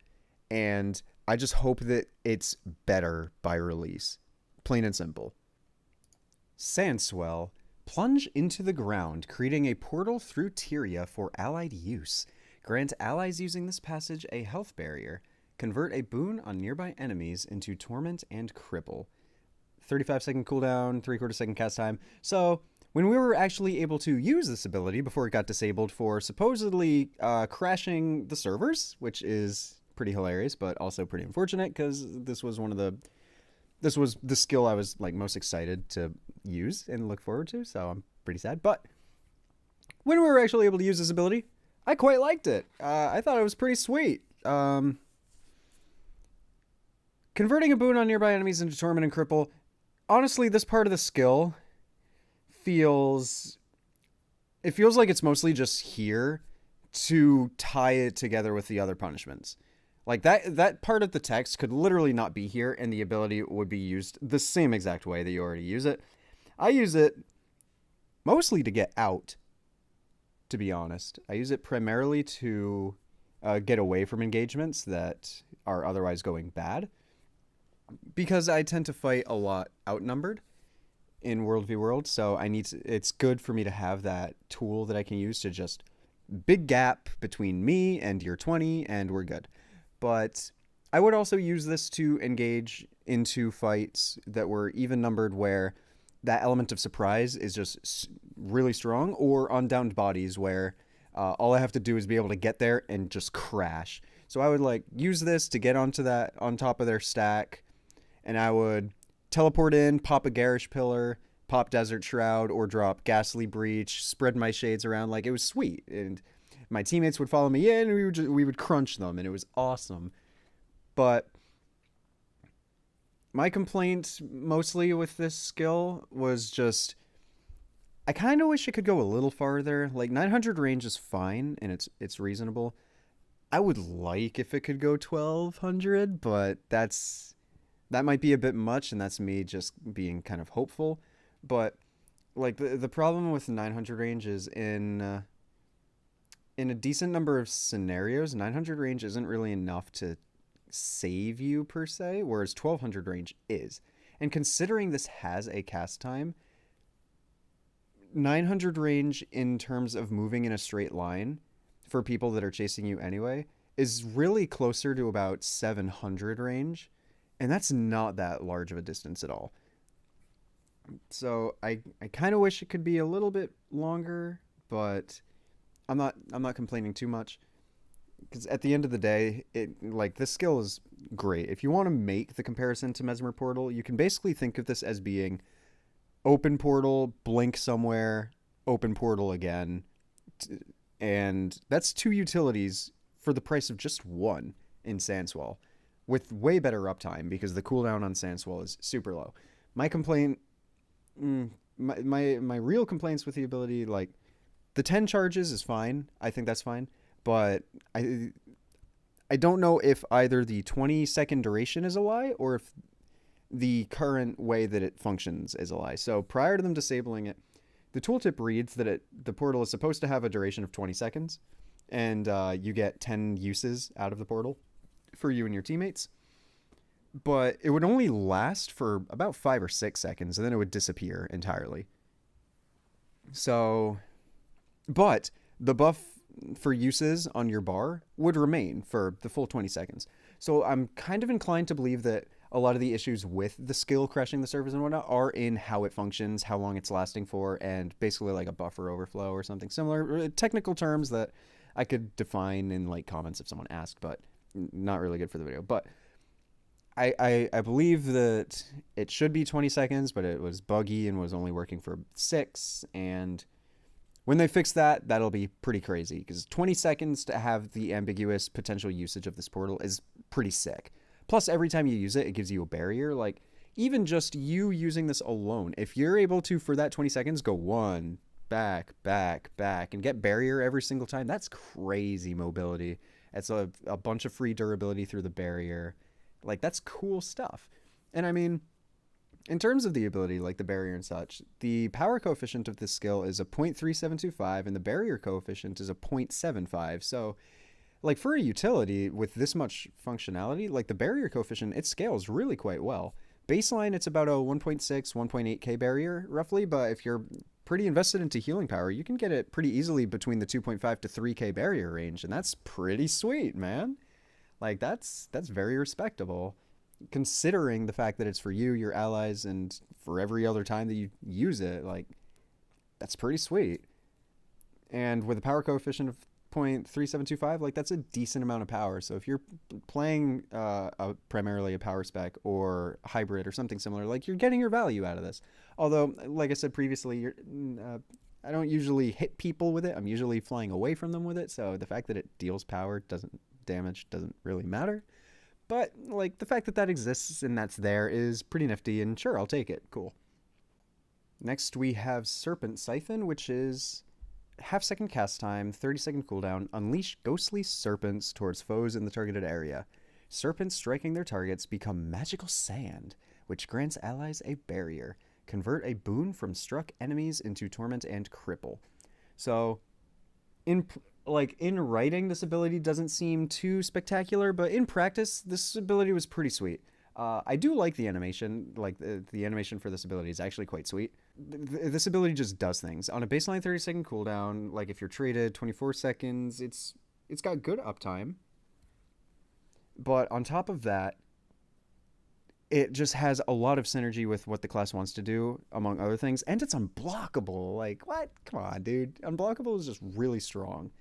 And I just hope that it's better by release. Plain and simple. Sandswell. Plunge into the ground, creating a portal through Tyria for allied use. Grant allies using this passage a health barrier. Convert a boon on nearby enemies into Torment and Cripple. 35-second cooldown, 3/4 second cast time. So when we were actually able to use this ability before it got disabled for supposedly crashing the servers, which is pretty hilarious, but also pretty unfortunate because this was the skill I was like most excited to use and look forward to, so I'm pretty sad. But when we were actually able to use this ability, I quite liked it. I thought it was pretty sweet. Converting a boon on nearby enemies into Torment and Cripple. Honestly, this part of the skill feels like it's mostly just here to tie it together with the other punishments. Like, that part of the text could literally not be here, and the ability would be used the same exact way that you already use it. I use it mostly to get out, to be honest. I use it primarily to get away from engagements that are otherwise going bad, because I tend to fight a lot outnumbered in World v World, so it's good for me to have that tool that I can use to just big gap between me and your 20, and we're good. But I would also use this to engage into fights that were even numbered where that element of surprise is just really strong, or on downed bodies where all I have to do is be able to get there and just crash. So I would like use this to get onto that on top of their stack, and I would teleport in, pop a Garish Pillar, pop Desert Shroud, or drop Ghastly Breach, spread my shades around. Like, it was sweet. And my teammates would follow me in, and we would crunch them, and it was awesome. But my complaint mostly with this skill was just, I kind of wish it could go a little farther. Like, 900 range is fine, and it's reasonable. I would like if it could go 1200, but that might be a bit much, and that's me just being kind of hopeful. But like the problem with 900 range is in a decent number of scenarios, 900 range isn't really enough to save you per se, whereas 1200 range is. And considering this has a cast time, 900 range in terms of moving in a straight line for people that are chasing you anyway is really closer to about 700 range, and that's not that large of a distance at all. So I kind of wish it could be a little bit longer, but I'm not complaining too much because at the end of the day, it like this skill is great. If you want to make the comparison to Mesmer Portal, you can basically think of this as being open portal, blink somewhere, open portal again, and that's two utilities for the price of just one in Sandswell, with way better uptime because the cooldown on Sandswell is super low. My complaint, my real complaints with the ability, like the 10 charges is fine. I think that's fine, but I don't know if either the 20-second duration is a lie or if the current way that it functions is a lie. So prior to them disabling it, the tooltip reads that the portal is supposed to have a duration of 20 seconds, and you get 10 uses out of the portal for you and your teammates. But it would only last for about 5 or 6 seconds, and then it would disappear entirely. So, but the buff for uses on your bar would remain for the full 20 seconds. So I'm kind of inclined to believe that a lot of the issues with the skill crashing the servers and whatnot are in how it functions, how long it's lasting for, and basically like a buffer overflow or something similar. Technical terms that I could define in like comments if someone asked, but not really good for the video. But I believe that it should be 20 seconds, but it was buggy and was only working for 6. And when they fix that, that'll be pretty crazy because 20 seconds to have the ambiguous potential usage of this portal is pretty sick. Plus, every time you use it, it gives you a barrier. Like, even just you using this alone, if you're able to, for that 20 seconds, go one, back, back, back, and get barrier every single time, that's crazy mobility. It's a bunch of free durability through the barrier. Like, that's cool stuff. And I mean, in terms of the ability, like the barrier and such, the power coefficient of this skill is a 0.3725, and the barrier coefficient is a 0.75. So, like, for a utility with this much functionality, like the barrier coefficient, it scales really quite well. Baseline, it's about a 1.6, 1.8k barrier, roughly, but if you're pretty invested into healing power, you can get it pretty easily between the 2.5 to 3k barrier range, and that's pretty sweet, man. Like, that's very respectable, considering the fact that it's for you, your allies, and for every other time that you use it. Like, that's pretty sweet. And with a power coefficient of 0.3725, like, that's a decent amount of power. So if you're playing primarily a power spec or hybrid or something similar, like, you're getting your value out of this. Although, like I said previously, I don't usually hit people with it. I'm usually flying away from them with it. So the fact that it deals power damage doesn't really matter. But like, the fact that that exists and that's there is pretty nifty, and sure, I'll take it. Cool. Next we have Serpent Siphon, which is half-second cast time, 30-second cooldown. Unleash ghostly serpents towards foes in the targeted area. Serpents striking their targets become magical sand, which grants allies a barrier. Convert a boon from struck enemies into torment and cripple. So, in writing, this ability doesn't seem too spectacular, but in practice, this ability was pretty sweet. I do like the animation. Like, the animation for this ability is actually quite sweet. This ability just does things. On a baseline 30-second cooldown, like if you're traded 24 seconds, it's got good uptime. But on top of that, it just has a lot of synergy with what the class wants to do, among other things. And it's unblockable. Like, what? Come on, dude. Unblockable is just really strong,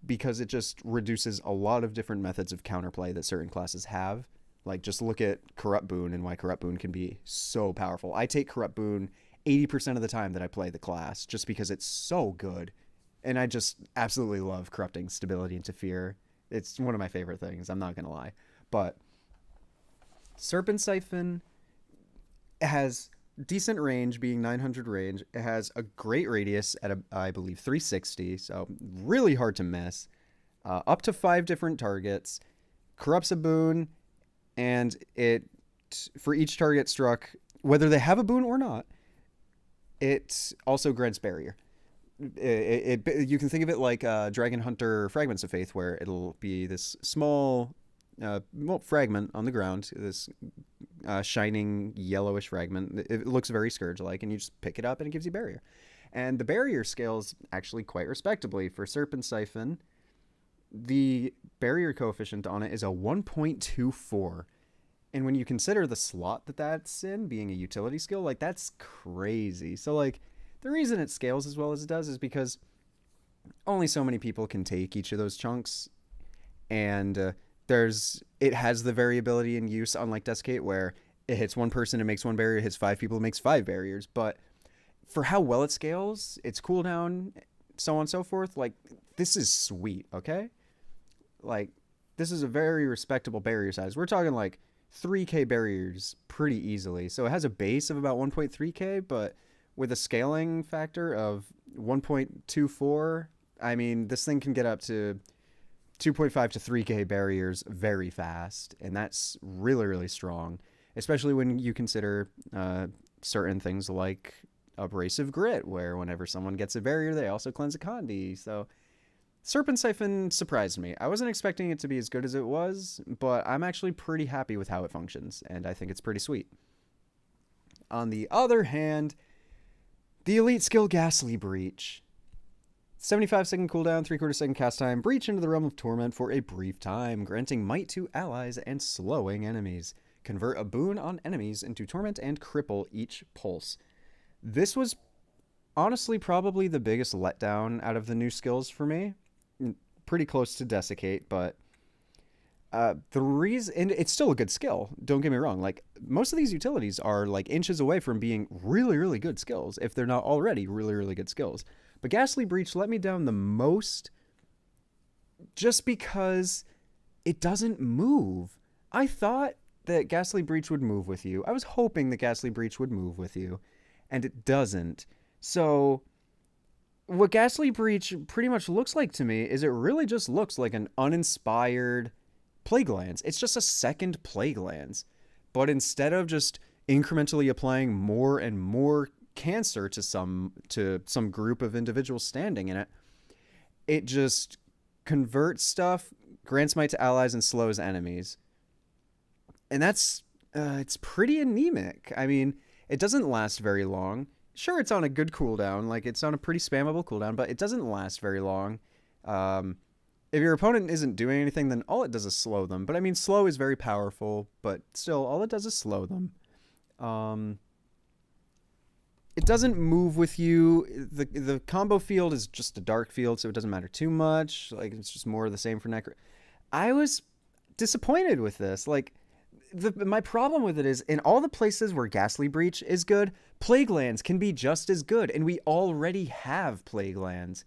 because it just reduces a lot of different methods of counterplay that certain classes have. Like, just look at Corrupt Boon and why Corrupt Boon can be so powerful. I take Corrupt Boon 80% of the time that I play the class, just because it's so good. And I just absolutely love corrupting stability into fear. It's one of my favorite things, I'm not going to lie. But Serpent Siphon has decent range, being 900 range. It has a great radius at, I believe, 360, so really hard to miss. up to 5 different targets, corrupts a boon, and it, for each target struck, whether they have a boon or not, it also grants barrier. You can think of it like Dragon Hunter Fragments of Faith, where it'll be this small fragment on the ground, this shining yellowish fragment. It looks very Scourge-like, and you just pick it up and it gives you barrier. And the barrier scales actually quite respectably. For Serpent Siphon, the barrier coefficient on it is a 1.24. And when you consider the slot that that's in, being a utility skill, like, that's crazy. So, like, the reason it scales as well as it does is because only so many people can take each of those chunks. And it has the variability in use, unlike Desiccate, where it hits one person, it makes one barrier, it hits 5 people, it makes 5 barriers. But for how well it scales, its cooldown, so on and so forth, like, this is sweet, okay? Like, this is a very respectable barrier size. We're talking like 3k barriers pretty easily. So it has a base of about 1.3k, but with a scaling factor of 1.24, I mean, this thing can get up to 2.5 to 3k barriers very fast, and that's really, really strong, especially when you consider certain things like Abrasive Grit, where whenever someone gets a barrier, they also cleanse a Condi. So Serpent Siphon surprised me. I wasn't expecting it to be as good as it was, but I'm actually pretty happy with how it functions, and I think it's pretty sweet. On the other hand, the elite skill Ghastly Breach. 75-second cooldown, 3/4 second cast time, breach into the Realm of Torment for a brief time, granting might to allies and slowing enemies. Convert a boon on enemies into torment and cripple each pulse. This was honestly probably the biggest letdown out of the new skills for me. Pretty close to Desiccate, but the reason, and it's still a good skill, don't get me wrong. Like, most of these utilities are like inches away from being really, really good skills, if they're not already really, really good skills. But Ghastly Breach let me down the most just because it doesn't move. I thought that Ghastly Breach would move with you. I was hoping that Ghastly Breach would move with you, and it doesn't. So what Ghastly Breach pretty much looks like to me is it really just looks like an uninspired Plague Lance. It's just a second Plague Lance. But instead of just incrementally applying more and more cancer to some group of individuals standing in it, it just converts stuff, grants might to allies, and slows enemies. And that's it's pretty anemic. I mean, it doesn't last very long. Sure, it's on a good cooldown, like, it's on a pretty spammable cooldown, but it doesn't last very long. If your opponent isn't doing anything, then all it does is slow them. But I mean, slow is very powerful, but still, all it does is slow them. It doesn't move with you. The combo field is just a dark field, so it doesn't matter too much. Like, it's just more of the same for Necro. I was disappointed with this. Like, my problem with it is, in all the places where Ghastly Breach is good, Plague Lands can be just as good, and we already have Plague Lands.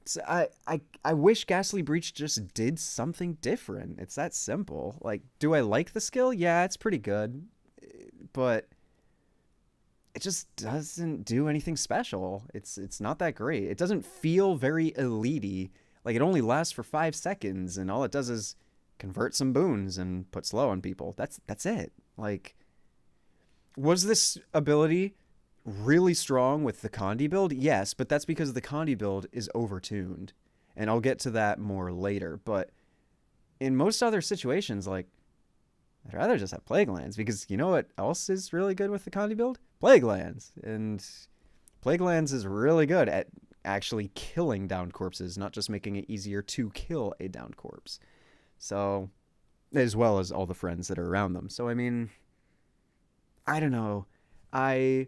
So I wish Ghastly Breach just did something different. It's that simple. Like, do I like the skill? Yeah, it's pretty good, but it just doesn't do anything special. It's not that great. It doesn't feel very elite-y. Like, it only lasts for 5 seconds, and all it does is convert some boons and put slow on people. That's it. Like, was this ability really strong with the Condi build? Yes, but that's because the Condi build is overtuned, and I'll get to that more later. But in most other situations, like, I'd rather just have Plague Lands, because you know what else is really good with the Condi build? Plague Lands. And Plague Lands is really good at actually killing downed corpses, not just making it easier to kill a downed corpse. So, as well as all the friends that are around them. So, I mean, I don't know. I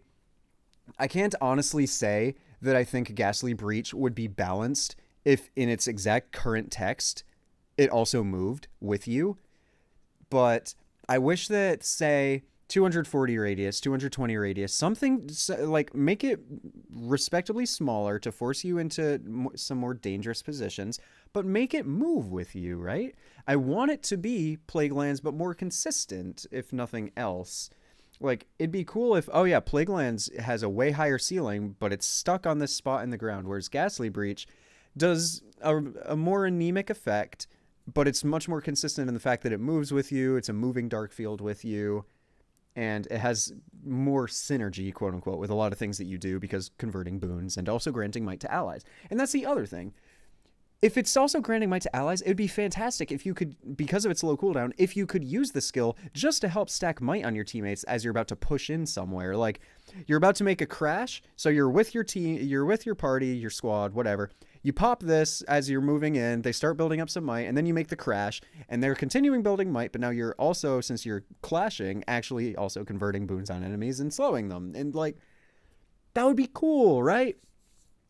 can't honestly say that I think Ghastly Breach would be balanced if in its exact current text it also moved with you. But I wish that, say, 240 radius, 220 radius, something like, make it respectably smaller to force you into some more dangerous positions, but make it move with you, right? I want it to be Plague Lands, but more consistent, if nothing else. Like, it'd be cool if, oh yeah, Plague Lands has a way higher ceiling, but it's stuck on this spot in the ground, whereas Ghastly Breach does a more anemic effect, but it's much more consistent in the fact that it moves with you. It's a moving dark field with you, and it has more synergy, quote unquote, with a lot of things that you do, because converting boons and also granting might to allies. And that's the other thing. If it's also granting might to allies, it would be fantastic if you could, because of its low cooldown, if you could use the skill just to help stack might on your teammates as you're about to push in somewhere. Like, you're about to make a crash, so you're with your team, you're with your party, your squad, whatever. You pop this as you're moving in, they start building up some might, and then you make the crash, and they're continuing building might, but now you're also, since you're clashing, actually also converting boons on enemies and slowing them. And, like, that would be cool, right?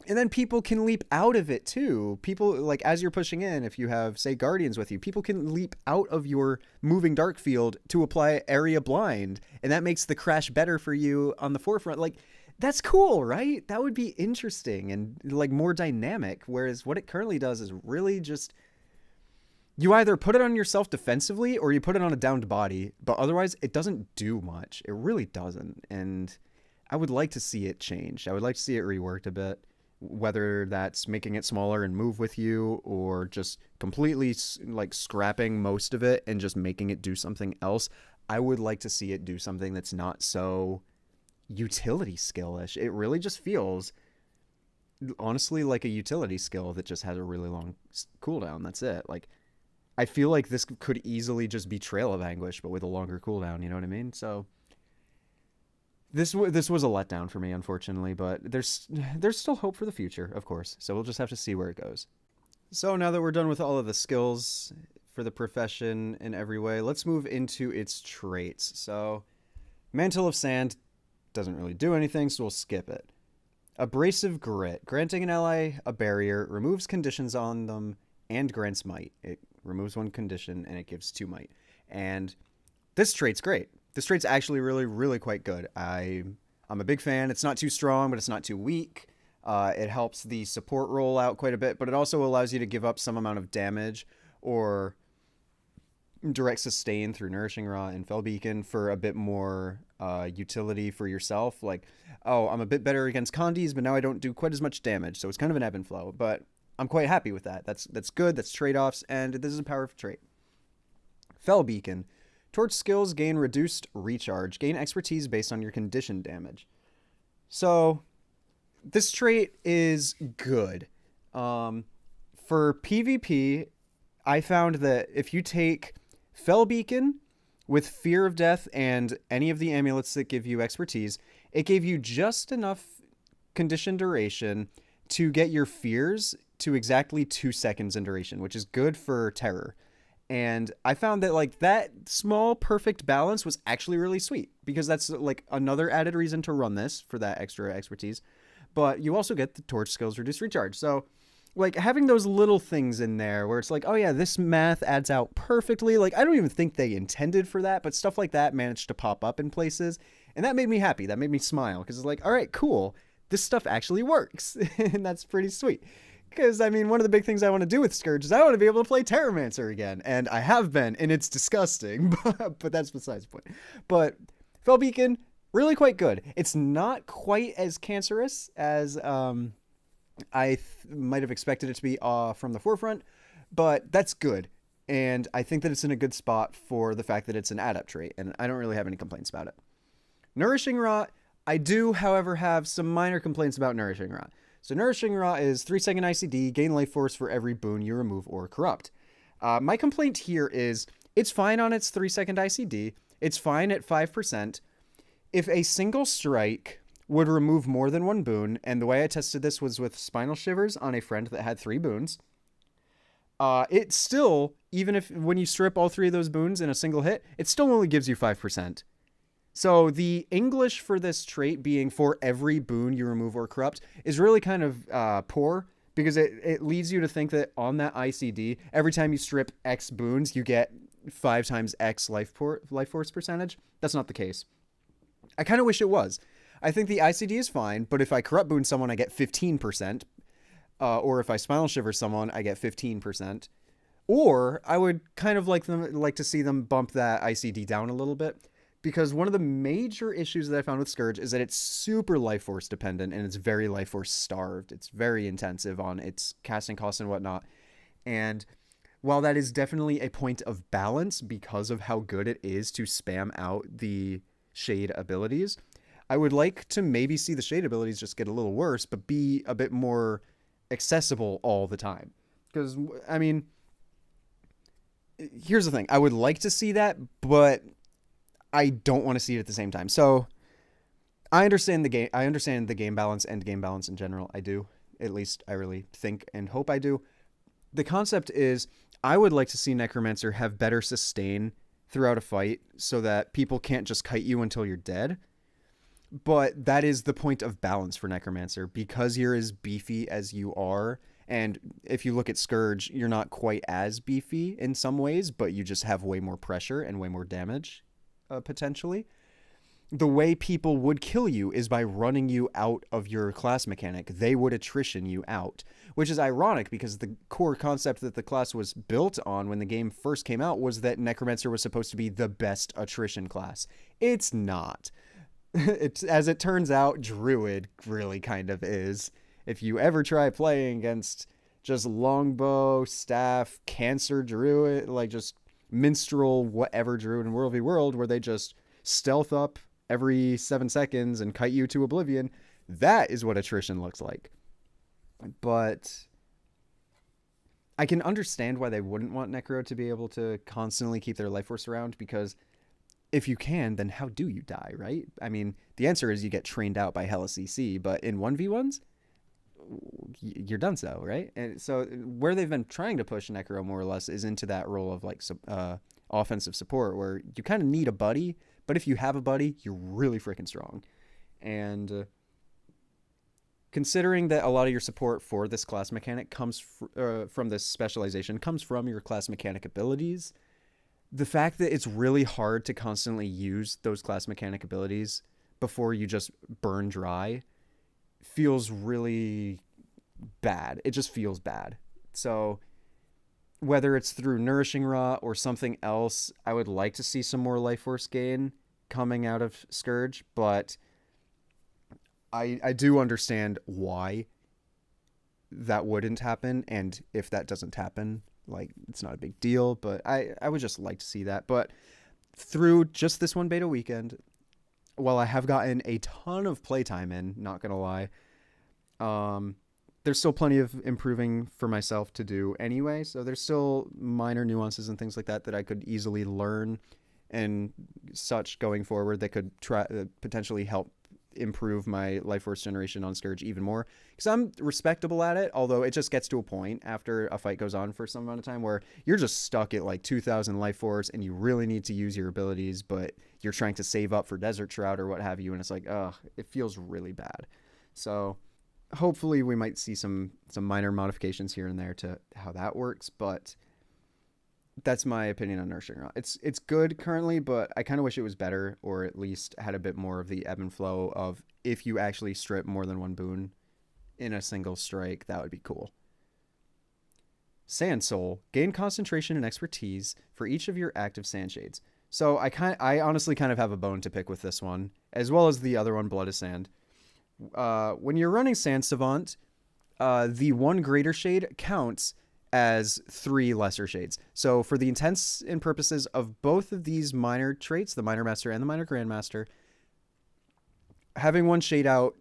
And then people can leap out of it too. People, like, as you're pushing in, if you have, say, guardians with you, people can leap out of your moving dark field to apply area blind. And that makes the crash better for you on the forefront. Like, that's cool, right? That would be interesting and, like, more dynamic. Whereas what it currently does is really just, you either put it on yourself defensively or you put it on a downed body. But otherwise, it doesn't do much. It really doesn't. And I would like to see it changed. I would like to see it reworked a bit. Whether that's making it smaller and move with you, or just completely, like, scrapping most of it and just making it do something else. I would like to see it do something that's not so utility skill-ish. It really just feels, honestly, like a utility skill that just has a really long cooldown. That's it. Like, I feel like this could easily just be Trail of Anguish, but with a longer cooldown, you know what I mean? So This was a letdown for me, unfortunately, but there's still hope for the future, of course. So we'll just have to see where it goes. So now that we're done with all of the skills for the profession in every way, let's move into its traits. So Mantle of Sand doesn't really do anything, so we'll skip it. Abrasive Grit, granting an ally a barrier, removes conditions on them, and grants might. It removes one condition, and it gives 2 might. And this trait's great. This trait's actually really, really quite good. I'm a big fan. It's not too strong, but it's not too weak. It helps the support roll out quite a bit, but it also allows you to give up some amount of damage or direct sustain through Nourishing Raw and Fell Beacon for a bit more utility for yourself. Like, oh, I'm a bit better against Condis, but now I don't do quite as much damage, so it's kind of an ebb and flow. But I'm quite happy with that. That's good. That's trade-offs, and this is a powerful trait. Fell Beacon. Torch skills gain reduced recharge. Gain expertise based on your condition damage. So this trait is good. For PvP, I found that if you take Fell Beacon with Fear of Death and any of the amulets that give you expertise, it gave you just enough condition duration to get your fears to exactly 2 seconds in duration, which is good for terror. And I found that, like, that small perfect balance was actually really sweet, because that's, like, another added reason to run this for that extra expertise. But you also get the torch skills reduced recharge. So, like, having those little things in there where it's like, oh yeah, this math adds out perfectly. Like, I don't even think they intended for that, but stuff like that managed to pop up in places. And that made me happy. That made me smile, because it's like, all right, cool. This stuff actually works. And that's pretty sweet. Because, I mean, one of the big things I want to do with Scourge is I want to be able to play Terramancer again. And I have been, and it's disgusting, but that's besides the point. But Fell Beacon, really quite good. It's not quite as cancerous as I might have expected it to be from the forefront, but that's good. And I think that it's in a good spot for the fact that it's an adept trait, and I don't really have any complaints about it. Nourishing Raw, I do, however, have some minor complaints about Nourishing Raw. So Nourishing Raw is 3-second ICD, gain life force for every boon you remove or corrupt. My complaint here is it's fine on its 3-second ICD. It's fine at 5%. If a single strike would remove more than 1 boon, and the way I tested this was with Spinal Shivers on a friend that had 3 boons, it still, even if when you strip all 3 of those boons in a single hit, it still only gives you 5%. So the English for this trait being for every boon you remove or corrupt is really kind of poor, because it leads you to think that on that ICD, every time you strip X boons, you get 5 times X life force percentage. That's not the case. I kind of wish it was. I think the ICD is fine, but if I corrupt boon someone, I get 15%. Or if I Spinal Shiver someone, I get 15%. Or I would kind of like to see them bump that ICD down a little bit, because one of the major issues that I found with Scourge is that it's super life force dependent and it's very life force starved. It's very intensive on its casting costs and whatnot. And while that is definitely a point of balance because of how good it is to spam out the shade abilities, I would like to maybe see the shade abilities just get a little worse, but be a bit more accessible all the time. Because, I mean, here's the thing. I would like to see that, but I don't want to see it at the same time. So I understand the game. I understand the game balance and game balance in general. I do. At least I really think and hope I do. The concept is I would like to see Necromancer have better sustain throughout a fight so that people can't just kite you until you're dead. But that is the point of balance for Necromancer, because you're as beefy as you are. And if you look at Scourge, you're not quite as beefy in some ways, but you just have way more pressure and way more damage, potentially. The way people would kill you is by running you out of your class mechanic. They would attrition you out, which is ironic because the core concept that the class was built on when the game first came out was that Necromancer was supposed to be the best attrition class. It's not. As it turns out, Druid really kind of is. If you ever try playing against just Longbow, Staff, Cancer Druid, like just Minstrel, whatever Druid in World v World, where they just stealth up every 7 seconds and kite you to oblivion, that is what attrition looks like. But I can understand why they wouldn't want Necro to be able to constantly keep their life force around, because if you can, then how do you die, right? I mean, the answer is you get trained out by hella CC, but in 1v1s, you're done so, right? And so where they've been trying to push Necro more or less is into that role of like offensive support, where you kind of need a buddy, but if you have a buddy, you're really freaking strong. And considering that a lot of your support for this class mechanic comes from this specialization, comes from your class mechanic abilities, the fact that it's really hard to constantly use those class mechanic abilities before you just burn dry feels really bad. It just feels bad. So whether it's through Nourishing Raw or something else, I would like to see some more life force gain coming out of Scourge, but I do understand why that wouldn't happen, and if that doesn't happen, like, it's not a big deal, but I would just like to see that. But through just this one beta weekend, while I have gotten a ton of playtime in, not gonna lie, there's still plenty of improving for myself to do anyway, so there's still minor nuances and things like that that I could easily learn and such going forward that could try potentially help improve my life force generation on Scourge even more, because I'm respectable at it, although it just gets to a point after a fight goes on for some amount of time where you're just stuck at like 2,000 life force and you really need to use your abilities, but you're trying to save up for Desert Shroud or what have you, and it's like, ugh, it feels really bad. So hopefully we might see some minor modifications here and there to how that works, but that's my opinion on Nourishing Raw. It's good currently, but I kind of wish it was better, or at least had a bit more of the ebb and flow of if you actually strip more than one boon in a single strike, that would be cool. Sand Soul. Gain concentration and expertise for each of your active sand shades. So I honestly kind of have a bone to pick with this one, as well as the other one, Blood of Sand. When you're running Sand Savant, the one greater shade counts as 3 lesser shades. So for the intents and purposes of both of these minor traits, the Minor Master and the Minor Grandmaster, having one shade out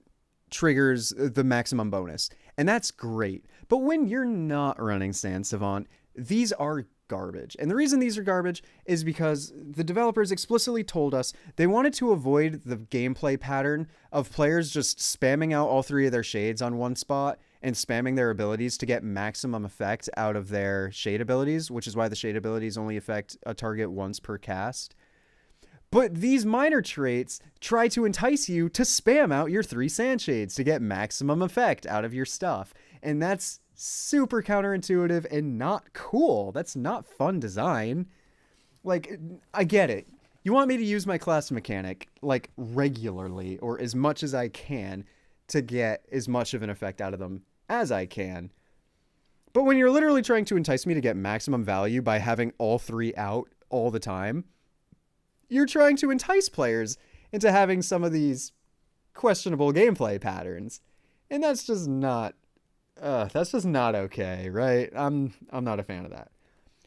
triggers the maximum bonus. And that's great. But when you're not running Sand Savant, these are garbage. And the reason these are garbage is because the developers explicitly told us they wanted to avoid the gameplay pattern of players just spamming out all 3 of their shades on one spot and spamming their abilities to get maximum effect out of their shade abilities, which is why the shade abilities only affect a target once per cast. But these minor traits try to entice you to spam out your 3 sand shades to get maximum effect out of your stuff. And that's super counterintuitive and not cool. That's not fun design. Like, I get it. You want me to use my class mechanic, like, regularly or as much as I can to get as much of an effect out of them as I can. But when you're literally trying to entice me to get maximum value by having all 3 out all the time, you're trying to entice players into having some of these questionable gameplay patterns. And that's just not okay, right? I'm not a fan of that.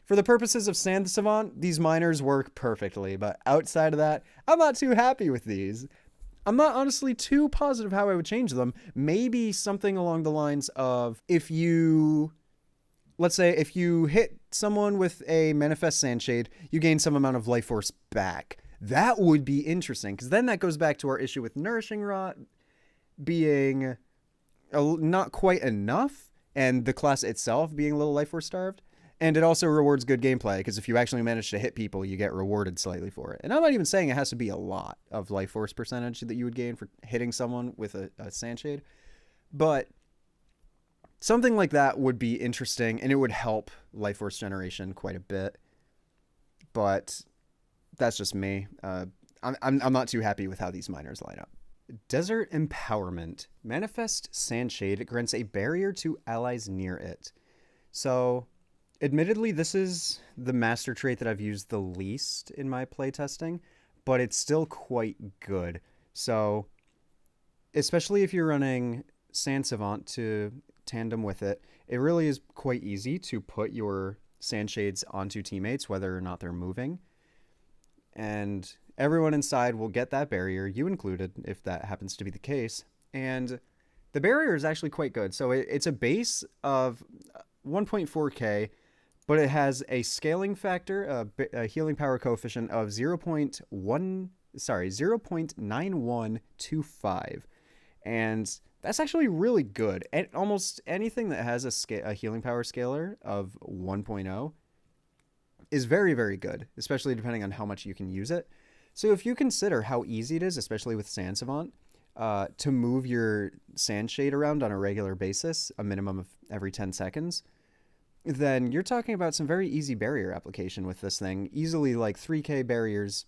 For the purposes of Sand Savant, these miners work perfectly, but outside of that, I'm not too happy with these. I'm not honestly too positive how I would change them. Maybe something along the lines of let's say if you hit someone with a Manifest Sandshade, you gain some amount of life force back. That would be interesting, because then that goes back to our issue with Nourishing Raw being not quite enough, and the class itself being a little life force starved. And it also rewards good gameplay, because if you actually manage to hit people, you get rewarded slightly for it. And I'm not even saying it has to be a lot of life force percentage that you would gain for hitting someone with a Sandshade. But something like that would be interesting, and it would help life force generation quite a bit. But that's just me. I'm not too happy with how these miners line up. Desert Empowerment. Manifest Sandshade grants a barrier to allies near it. So, admittedly, this is the master trait that I've used the least in my playtesting, but it's still quite good. So, especially if you're running Sand Savant to tandem with it, it really is quite easy to put your Sandshades onto teammates, whether or not they're moving. And everyone inside will get that barrier, you included, if that happens to be the case. And the barrier is actually quite good. So it's a base of 1.4k, but it has a scaling factor, a healing power coefficient of 0.9125. And that's actually really good. And almost anything that has a healing power scaler of 1.0 is very, very good, especially depending on how much you can use it. So if you consider how easy it is, especially with Sand Savant, to move your Sandshade around on a regular basis, a minimum of every 10 seconds, then you're talking about some very easy barrier application with this thing. Easily like 3k barriers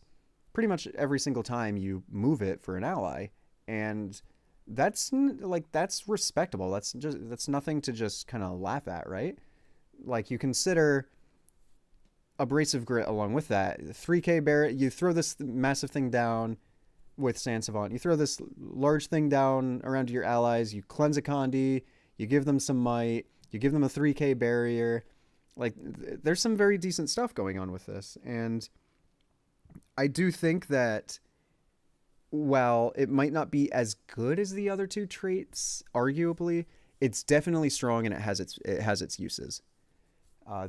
pretty much every single time you move it for an ally. And that's respectable. That's nothing to just kind of laugh at, right? Like, you consider Abrasive Grit along with that. 3k barrier, you throw this massive thing down with Sand Savant. You throw this large thing down around your allies. You cleanse a Condi. You give them some might. You give them a 3k barrier. Like, there's some very decent stuff going on with this. And I do think that while it might not be as good as the other two traits, arguably, it's definitely strong, and it has its uses.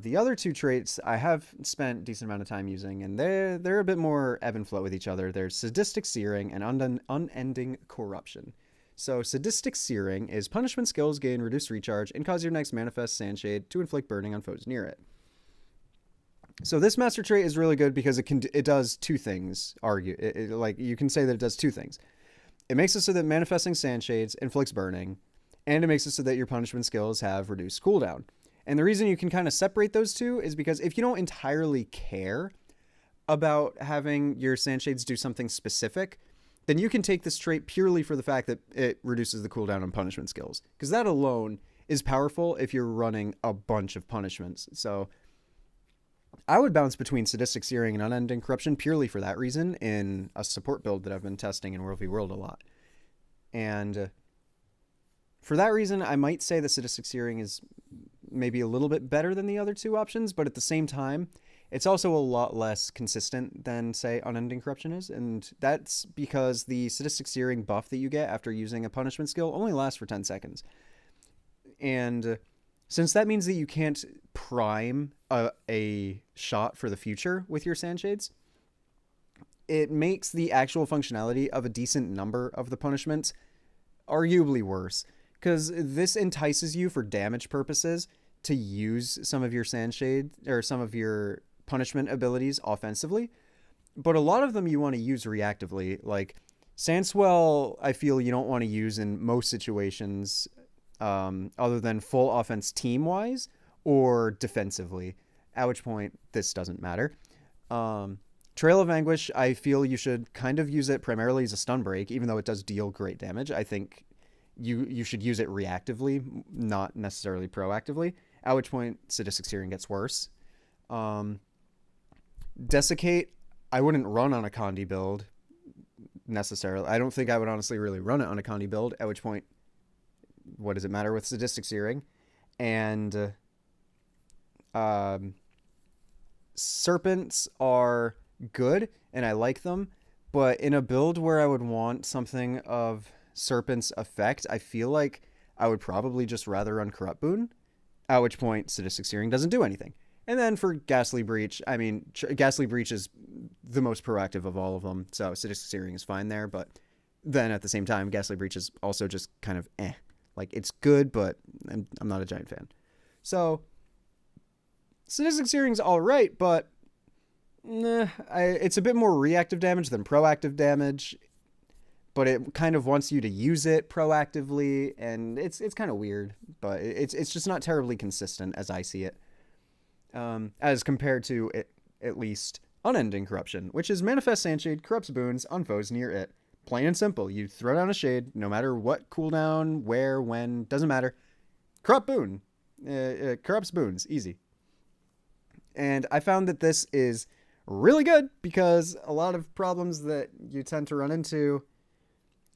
The other two traits I have spent a decent amount of time using, and they're a bit more ebb and flow with each other. There's Sadistic Searing and Unending Corruption. So Sadistic Searing is punishment skills gain reduced recharge and cause your next Manifest Sandshade to inflict burning on foes near it. So this master trait is really good because it does two things. Like, you can say that it does two things. It makes it so that manifesting Sandshades inflicts burning, and it makes it so that your punishment skills have reduced cooldown. And the reason you can kind of separate those two is because if you don't entirely care about having your Sandshades do something specific, then you can take this trait purely for the fact that it reduces the cooldown on punishment skills. Because that alone is powerful if you're running a bunch of punishments. So I would bounce between Sadistic Searing and Unending Corruption purely for that reason in a support build that I've been testing in World v World a lot. And for that reason, I might say the Sadistic Searing is maybe a little bit better than the other two options, but at the same time, it's also a lot less consistent than, say, Unending Corruption is, and that's because the Sadistic Searing buff that you get after using a punishment skill only lasts for 10 seconds. And since that means that you can't prime a shot for the future with your Sandshades, it makes the actual functionality of a decent number of the punishments arguably worse, because this entices you for damage purposes to use some of your Sandshade or some of your punishment abilities offensively, but a lot of them you want to use reactively. Like Sandswell, I feel you don't want to use in most situations other than full offense team-wise or defensively, at which point this doesn't matter. Trail of Anguish, I feel you should kind of use it primarily as a stun break, even though it does deal great damage. I think you should use it reactively, not necessarily proactively, at which point Sadistic Searing gets worse. Desiccate, I wouldn't run on a Condi build necessarily. I don't think I would honestly really run it on a Condi build, at which point, what does it matter with Sadistic Searing? And Serpents are good, and I like them, but in a build where I would want something of Serpent's effect, I feel like I would probably just rather run Corrupt Boon, at which point Sadistic Searing doesn't do anything. And then for Ghastly Breach, I mean, Ghastly Breach is the most proactive of all of them, so Sadistic Searing is fine there, but then at the same time, Ghastly Breach is also just kind of eh. Like, it's good, but I'm not a giant fan. So, Sadistic Searing's alright, but it's a bit more reactive damage than proactive damage, but it kind of wants you to use it proactively, and it's kind of weird, but it's just not terribly consistent as I see it. As compared to, at least, Unending Corruption, which is Manifest Sandshade, corrupts boons on foes near it. Plain and simple. You throw down a shade, no matter what cooldown, where, when, doesn't matter. Corrupt boon. Corrupts boons. Easy. And I found that this is really good because a lot of problems that you tend to run into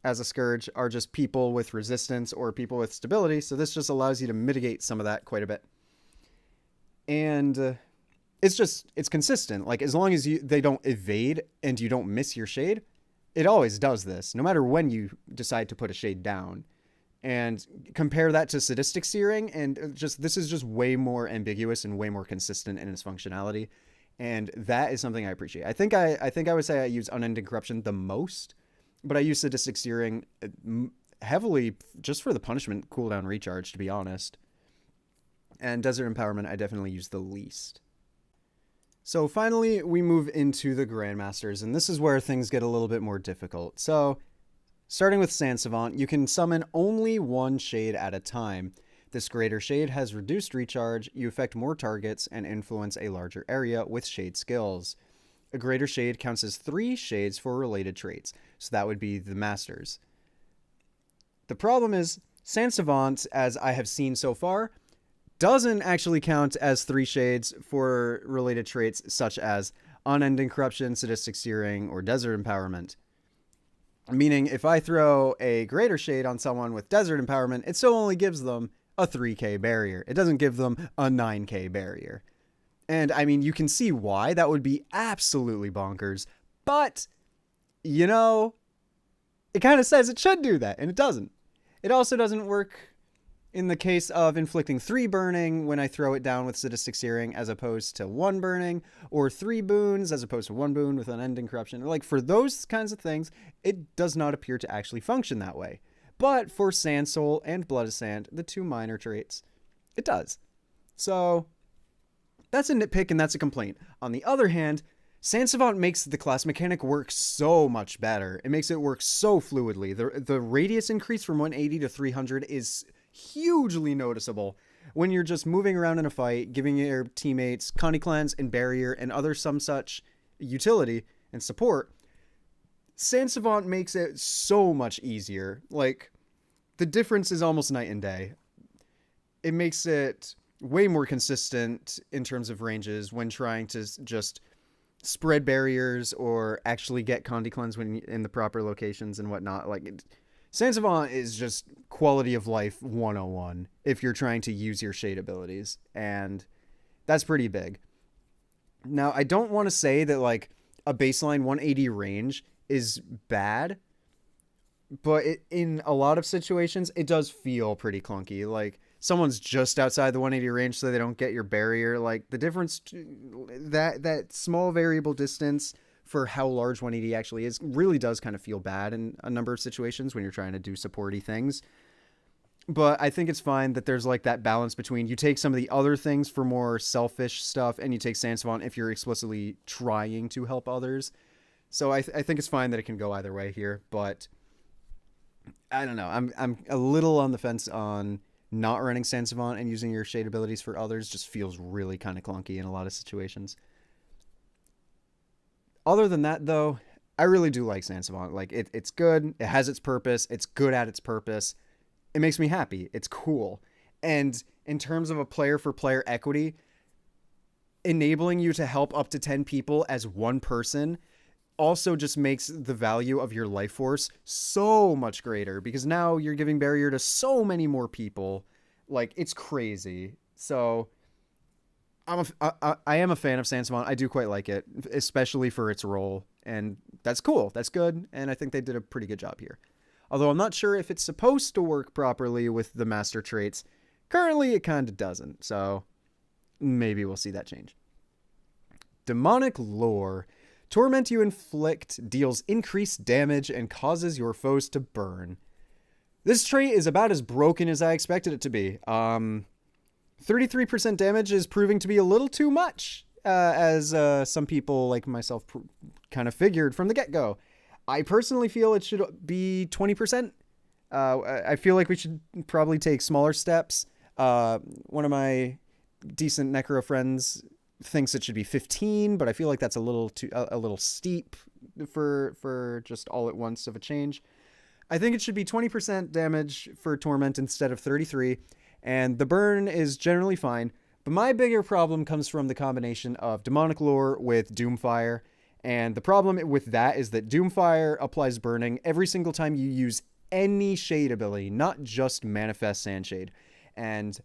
as a Scourge are just people with resistance or people with stability, so this just allows you to mitigate some of that quite a bit. And it's consistent. Like, as long as they don't evade and you don't miss your shade, it always does this, no matter when you decide to put a shade down. And compare that to Sadistic Searing, and this is just way more ambiguous and way more consistent in its functionality. And that is something I appreciate. I think I would say I use Unending Corruption the most, but I use Sadistic Searing heavily just for the punishment cooldown recharge, to be honest. And Desert Empowerment I definitely use the least. So finally, we move into the Grandmasters, and this is where things get a little bit more difficult. So, starting with Sand Savant, you can summon only one shade at a time. This greater shade has reduced recharge, you affect more targets, and influence a larger area with shade skills. A greater shade counts as 3 shades for related traits, so that would be the Masters. The problem is, Sand Savant, as I have seen so far, doesn't actually count as 3 shades for related traits such as Unending Corruption, Sadistic Searing, or Desert Empowerment. Meaning, if I throw a greater shade on someone with Desert Empowerment, it still only gives them a 3k barrier. It doesn't give them a 9k barrier. And, I mean, you can see why. That would be absolutely bonkers. But, you know, it kind of says it should do that, and it doesn't. It also doesn't work in the case of inflicting 3 burning when I throw it down with Sadistic Searing as opposed to 1 burning, or 3 boons as opposed to 1 boon with Unending Corruption. Like, for those kinds of things, it does not appear to actually function that way. But for Sand Soul and Blood of Sand, the 2 minor traits, it does. So, that's a nitpick and that's a complaint. On the other hand, Sand Savant makes the class mechanic work so much better. It makes it work so fluidly. The radius increase from 180 to 300 is hugely noticeable when you're just moving around in a fight, giving your teammates Connie Cleanse and Barrier and other some such utility and support. Sand Savant makes it so much easier. Like, the difference is almost night and day. It makes it way more consistent in terms of ranges when trying to just spread barriers or actually get Connie Cleanse when in the proper locations and whatnot. Like, Sand Savant is just quality of life 101 if you're trying to use your shade abilities, and that's pretty big. Now, I don't want to say that, like, a baseline 180 range is bad, but in a lot of situations, it does feel pretty clunky. Like, someone's just outside the 180 range so they don't get your barrier. Like, the difference, that small variable distance for how large 180 actually is really does kind of feel bad in a number of situations when you're trying to do supporty things. But I think it's fine that there's like that balance between you take some of the other things for more selfish stuff and you take Sand Savant if you're explicitly trying to help others. So I think it's fine that it can go either way here, but I don't know. I'm a little on the fence on not running Sand Savant and using your shade abilities for others. Just feels really kind of clunky in a lot of situations. Other than that, though, I really do like Sand Savant. Like, it's good. It has its purpose. It's good at its purpose. It makes me happy. It's cool. And in terms of a player-for-player equity, enabling you to help up to 10 people as one person also just makes the value of your life force so much greater, because now you're giving barrier to so many more people. Like, it's crazy. So I am a fan of Sand Siphon. I do quite like it, especially for its role, and that's cool. That's good, and I think they did a pretty good job here. Although I'm not sure if it's supposed to work properly with the master traits. Currently, it kind of doesn't, so maybe we'll see that change. Demonic Lore. Torment you inflict deals increased damage and causes your foes to burn. This trait is about as broken as I expected it to be. 33% damage is proving to be a little too much, as some people like myself kind of figured from the get-go. I personally feel it should be 20%. I feel like we should probably take smaller steps. One of my decent necro friends thinks it should be 15, but I feel like that's a little steep for just all at once of a change. I think it should be 20% damage for Torment instead of 33, and the burn is generally fine. But my bigger problem comes from the combination of Demonic Lore with Doomfire. And the problem with that is that Doomfire applies burning every single time you use any shade ability, not just Manifest Sandshade. And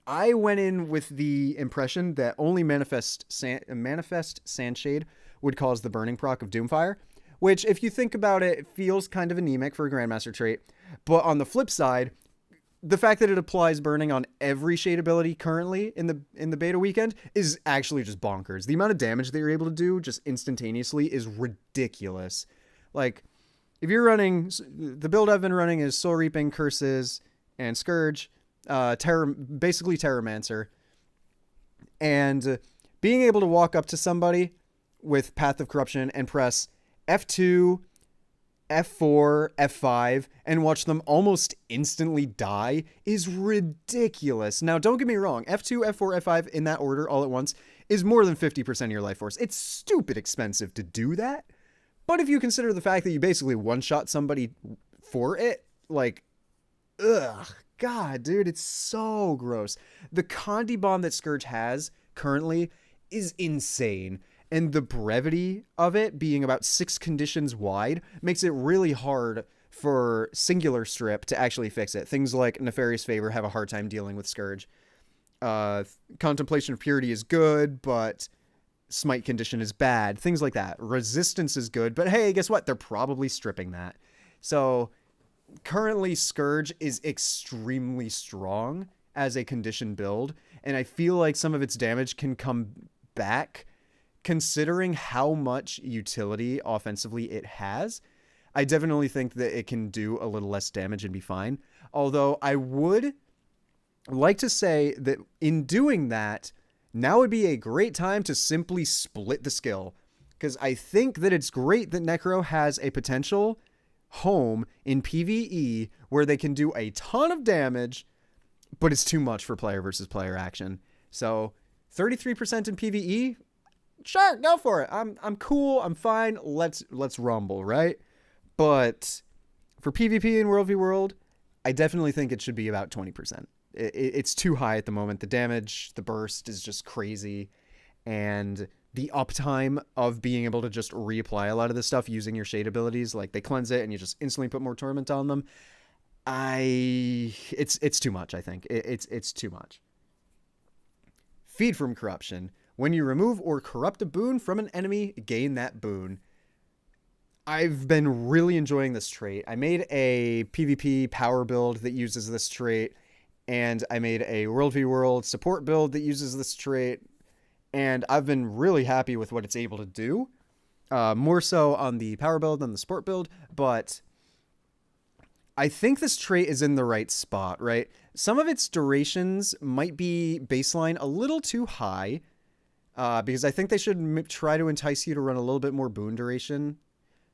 I went in with the impression that only Manifest Sandshade would cause the burning proc of Doomfire, which, if you think about it, feels kind of anemic for a Grandmaster trait. But on the flip side, the fact that it applies burning on every shade ability currently in the beta weekend is actually just bonkers. The amount of damage that you're able to do just instantaneously is ridiculous. Like, if you're running, the build I've been running is Soul Reaping, Curses, and Scourge, basically Terramancer, and being able to walk up to somebody with Path of Corruption and press F2, F4, F5, and watch them almost instantly die is ridiculous. Now, don't get me wrong, F2, F4, F5 in that order all at once is more than 50% of your life force. It's stupid expensive to do that. But if you consider the fact that you basically one-shot somebody for it, like, ugh, God, dude, it's so gross. The Condi bomb that Scourge has currently is insane. And the brevity of it being about 6 conditions wide makes it really hard for Singular Strip to actually fix it. Things like Nefarious Favor have a hard time dealing with Scourge. Contemplation of Purity is good, but Smite Condition is bad. Things like that. Resistance is good, but hey, guess what? They're probably stripping that. So currently Scourge is extremely strong as a condition build, and I feel like some of its damage can come back considering how much utility offensively it has. I definitely think that it can do a little less damage and be fine. Although I would like to say that in doing that, now would be a great time to simply split the skill. Because I think that it's great that Necro has a potential home in PvE where they can do a ton of damage, but it's too much for player versus player action. So 33% in PvE, sure, go for it. I'm cool. I'm fine. Let's rumble, right? But for PvP in World v World, I definitely think it should be about 20%. It's too high at the moment. The damage, the burst is just crazy. And the uptime of being able to just reapply a lot of this stuff using your shade abilities, like they cleanse it and you just instantly put more torment on them. It's too much, I think. It's too much. Feed from Corruption. When you remove or corrupt a boon from an enemy, gain that boon. I've been really enjoying this trait. I made a PvP power build that uses this trait, and I made a World v World support build that uses this trait, and I've been really happy with what it's able to do. More so on the power build than the support build, but I think this trait is in the right spot, right? Some of its durations might be baseline a little too high, because I think they should try to entice you to run a little bit more boon duration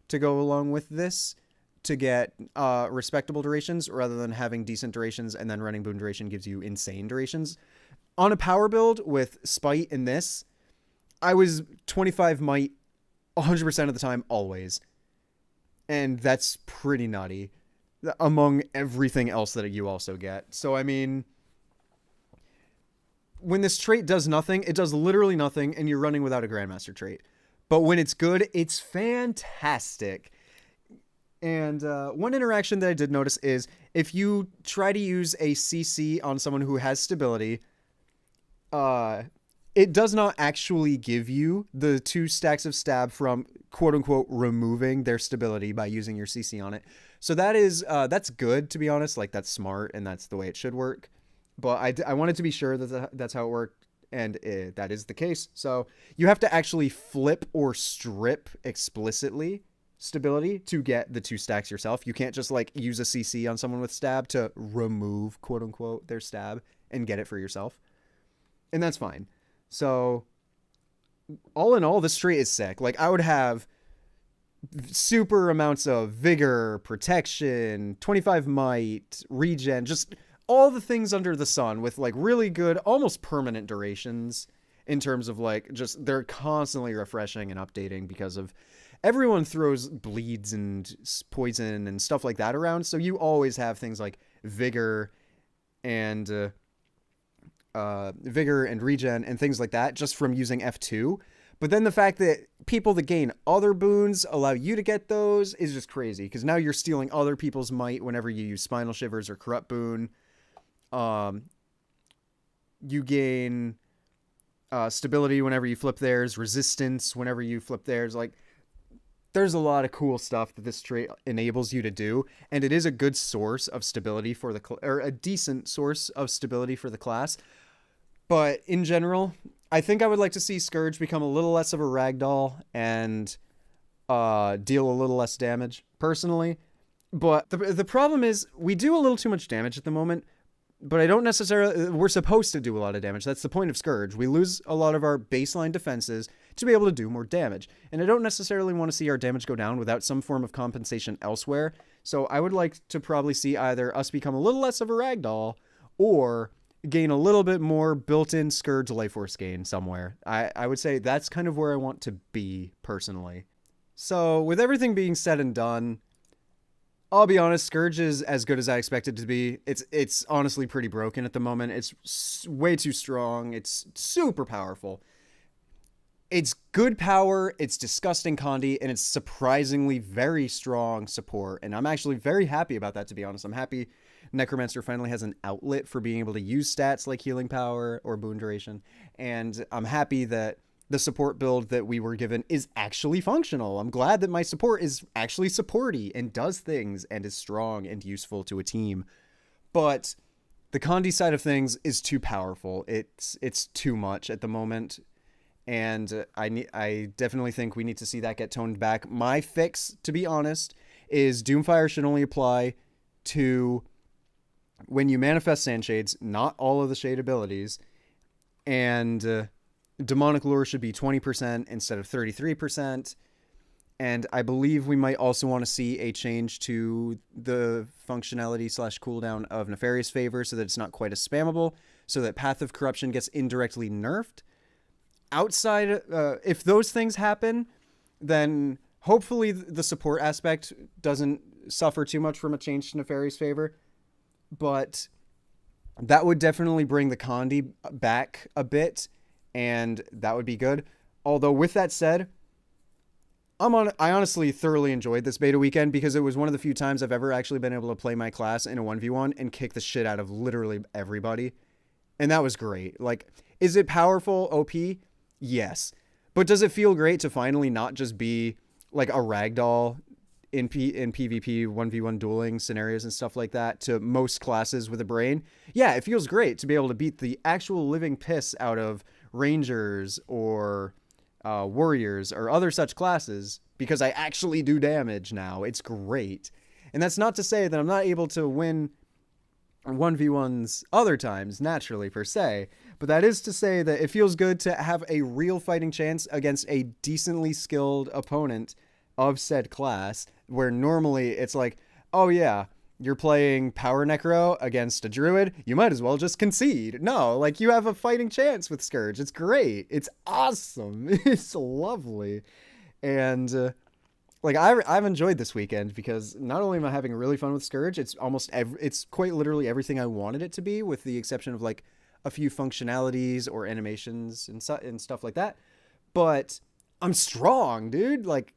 to go along with this to get respectable durations, rather than having decent durations and then running boon duration gives you insane durations. On a power build with Spite in this, I was 25 might 100% of the time always. And that's pretty nutty among everything else that you also get. So, I mean, when this trait does nothing, it does literally nothing, and you're running without a Grandmaster trait. But when it's good, it's fantastic. And one interaction that I did notice is if you try to use a CC on someone who has stability, it does not actually give you the 2 stacks of stab from quote unquote removing their stability by using your CC on it. So that is that's good, to be honest. Like, that's smart, and that's the way it should work. But I wanted to be sure that that's how it worked, and that is the case. So you have to actually flip or strip explicitly stability to get the 2 stacks yourself. You can't just like use a CC on someone with stab to remove quote unquote their stab and get it for yourself. And that's fine. So all in all, this trait is sick. Like, I would have super amounts of vigor, protection, 25 might, regen, just all the things under the sun with like really good, almost permanent durations in terms of like just they're constantly refreshing and updating because of everyone throws bleeds and poison and stuff like that around. So you always have things like vigor and regen and things like that just from using F2. But then the fact that people that gain other boons allow you to get those is just crazy, because now you're stealing other people's might whenever you use Spinal Shivers or Corrupt boon. You gain stability whenever you flip theirs, resistance whenever you flip theirs. Like, there's a lot of cool stuff that this trait enables you to do, and it is a good source of stability for the or a decent source of stability for the class. But in general, I think I would like to see Scourge become a little less of a ragdoll and deal a little less damage, personally. But the problem is we do a little too much damage at the moment, but I don't necessarily... We're supposed to do a lot of damage. That's the point of Scourge. We lose a lot of our baseline defenses to be able to do more damage. And I don't necessarily want to see our damage go down without some form of compensation elsewhere. So I would like to probably see either us become a little less of a ragdoll or gain a little bit more built-in Scourge life force gain somewhere. I would say that's kind of where I want to be, personally. So with everything being said and done, I'll be honest, Scourge is as good as I expected it to be. It's honestly pretty broken at the moment. It's way too strong. It's super powerful. It's good power, it's disgusting Condi, and it's surprisingly very strong support. And I'm actually very happy about that, to be honest. I'm happy Necromancer finally has an outlet for being able to use stats like healing power or boon duration. And I'm happy that the support build that we were given is actually functional. I'm glad that my support is actually supporty and does things and is strong and useful to a team. But the Condi side of things is too powerful. It's too much at the moment. And I definitely think we need to see that get toned back. My fix, to be honest, is Doomfire should only apply to when you manifest Sandshades, not all of the shade abilities. And Demonic Lure should be 20% instead of 33%. And I believe we might also want to see a change to the functionality / cooldown of Nefarious Favor so that it's not quite as spammable, so that Path of Corruption gets indirectly nerfed. Outside, if those things happen, then hopefully the support aspect doesn't suffer too much from a change to Nefarious Favor. But that would definitely bring the Condi back a bit, and that would be good. Although, with that said, I honestly thoroughly enjoyed this beta weekend because it was one of the few times I've ever actually been able to play my class in a 1v1 and kick the shit out of literally everybody. And that was great. Like, is it powerful, OP? Yes. But does it feel great to finally not just be like a ragdoll in PvP 1v1 dueling scenarios and stuff like that to most classes with a brain? Yeah, it feels great to be able to beat the actual living piss out of Rangers or Warriors or other such classes because I actually do damage now. It's great. And that's not to say that I'm not able to win 1v1s other times, naturally, per se. But that is to say that it feels good to have a real fighting chance against a decently skilled opponent of said class, where normally it's like, oh yeah, you're playing Power Necro against a Druid, you might as well just concede. No, like, you have a fighting chance with Scourge. It's great. It's awesome. It's lovely. And like, I've enjoyed this weekend because not only am I having really fun with Scourge, it's quite literally everything I wanted it to be, with the exception of like a few functionalities or animations and stuff like that. But I'm strong, dude. Like,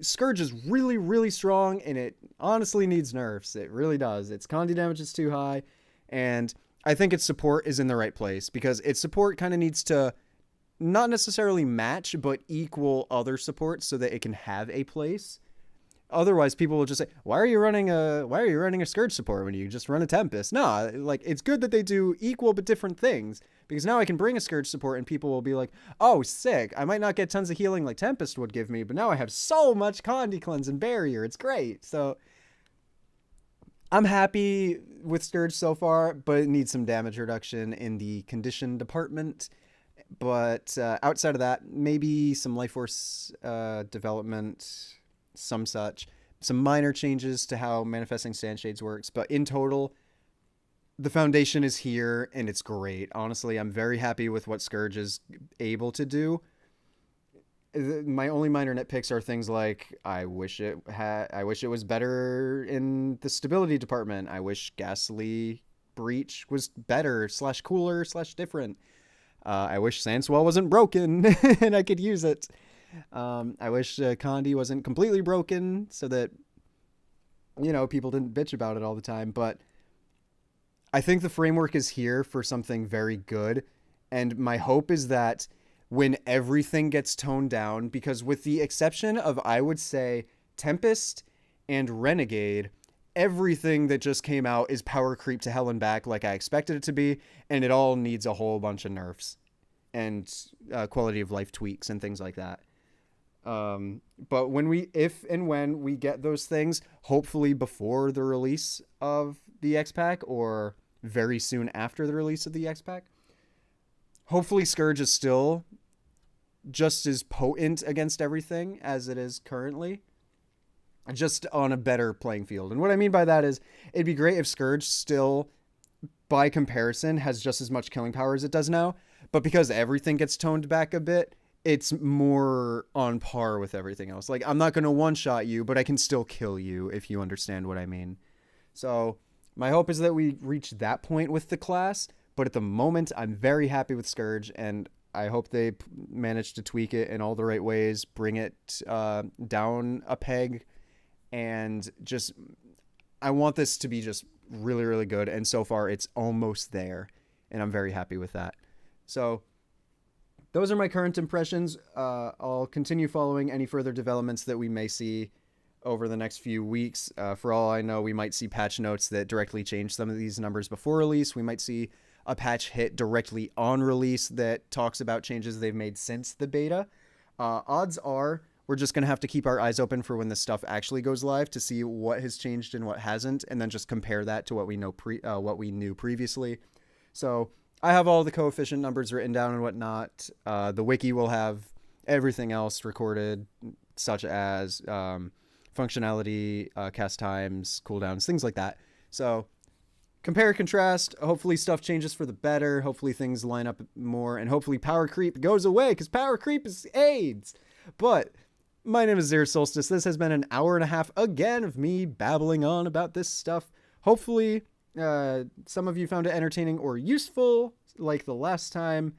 Scourge is really, really strong, and it honestly needs nerfs. It really does. Its Condi damage is too high, and I think its support is in the right place, because its support kind of needs to not necessarily match, but equal other supports so that it can have a place. Otherwise, people will just say, why are you running a Scourge support when you just run a Tempest? No, like, it's good that they do equal but different things, because now I can bring a Scourge support and people will be like, oh, sick. I might not get tons of healing like Tempest would give me, but now I have so much Condi Cleanse and Barrier. It's great. So I'm happy with Scourge so far, but it needs some damage reduction in the condition department. But outside of that, maybe some Life Force development, some minor changes to how Manifesting Sandshades works. But in total, the foundation is here, and it's great. Honestly, I'm very happy with what Scourge is able to do. My only minor nitpicks are things like, I wish it was better in the stability department. I wish Ghastly Breach was better / cooler / different. I wish Sandswell wasn't broken and I could use it. I wish Condi wasn't completely broken so that, people didn't bitch about it all the time. But I think the framework is here for something very good. And my hope is that when everything gets toned down, because with the exception of, I would say, Tempest and Renegade, everything that just came out is power creep to hell and back like I expected it to be, and it all needs a whole bunch of nerfs and quality of life tweaks and things like that. But if and when we get those things, hopefully before the release of the X-Pack or very soon after the release of the X-Pack, hopefully Scourge is still just as potent against everything as it is currently, just on a better playing field. And what I mean by that is, it'd be great if Scourge still, by comparison, has just as much killing power as it does now, but because everything gets toned back a bit, it's more on par with everything else. Like, I'm not going to one-shot you, but I can still kill you, if you understand what I mean. So my hope is that we reach that point with the class, but at the moment, I'm very happy with Scourge, and I hope they manage to tweak it in all the right ways, bring it down a peg, and just, I want this to be just really, really good. And so far, it's almost there, and I'm very happy with that. So those are my current impressions. I'll continue following any further developments that we may see over the next few weeks. For all I know, we might see patch notes that directly change some of these numbers before release. We might see a patch hit directly on release that talks about changes they've made since the beta. Odds are we're just going to have to keep our eyes open for when this stuff actually goes live to see what has changed and what hasn't, and then just compare that to what we know what we knew previously. So I have all the coefficient numbers written down and whatnot. The wiki will have everything else recorded, such as functionality, cast times, cooldowns, things like that. So compare, contrast. Hopefully stuff changes for the better. Hopefully things line up more, and hopefully power creep goes away, because power creep is AIDS. But my name is Zero Solstice. This has been an hour and a half again of me babbling on about this stuff. Hopefully some of you found it entertaining or useful, like the last time.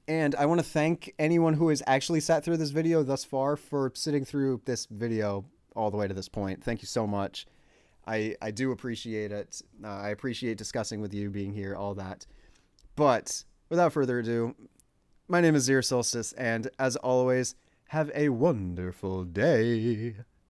And I want to thank anyone who has actually sat through this video thus far for sitting through this video all the way to this point. Thank you so much. I do appreciate it. I appreciate discussing with you, being here, all that. But without further ado, my name is Zero Solstice, and as always, have a wonderful day.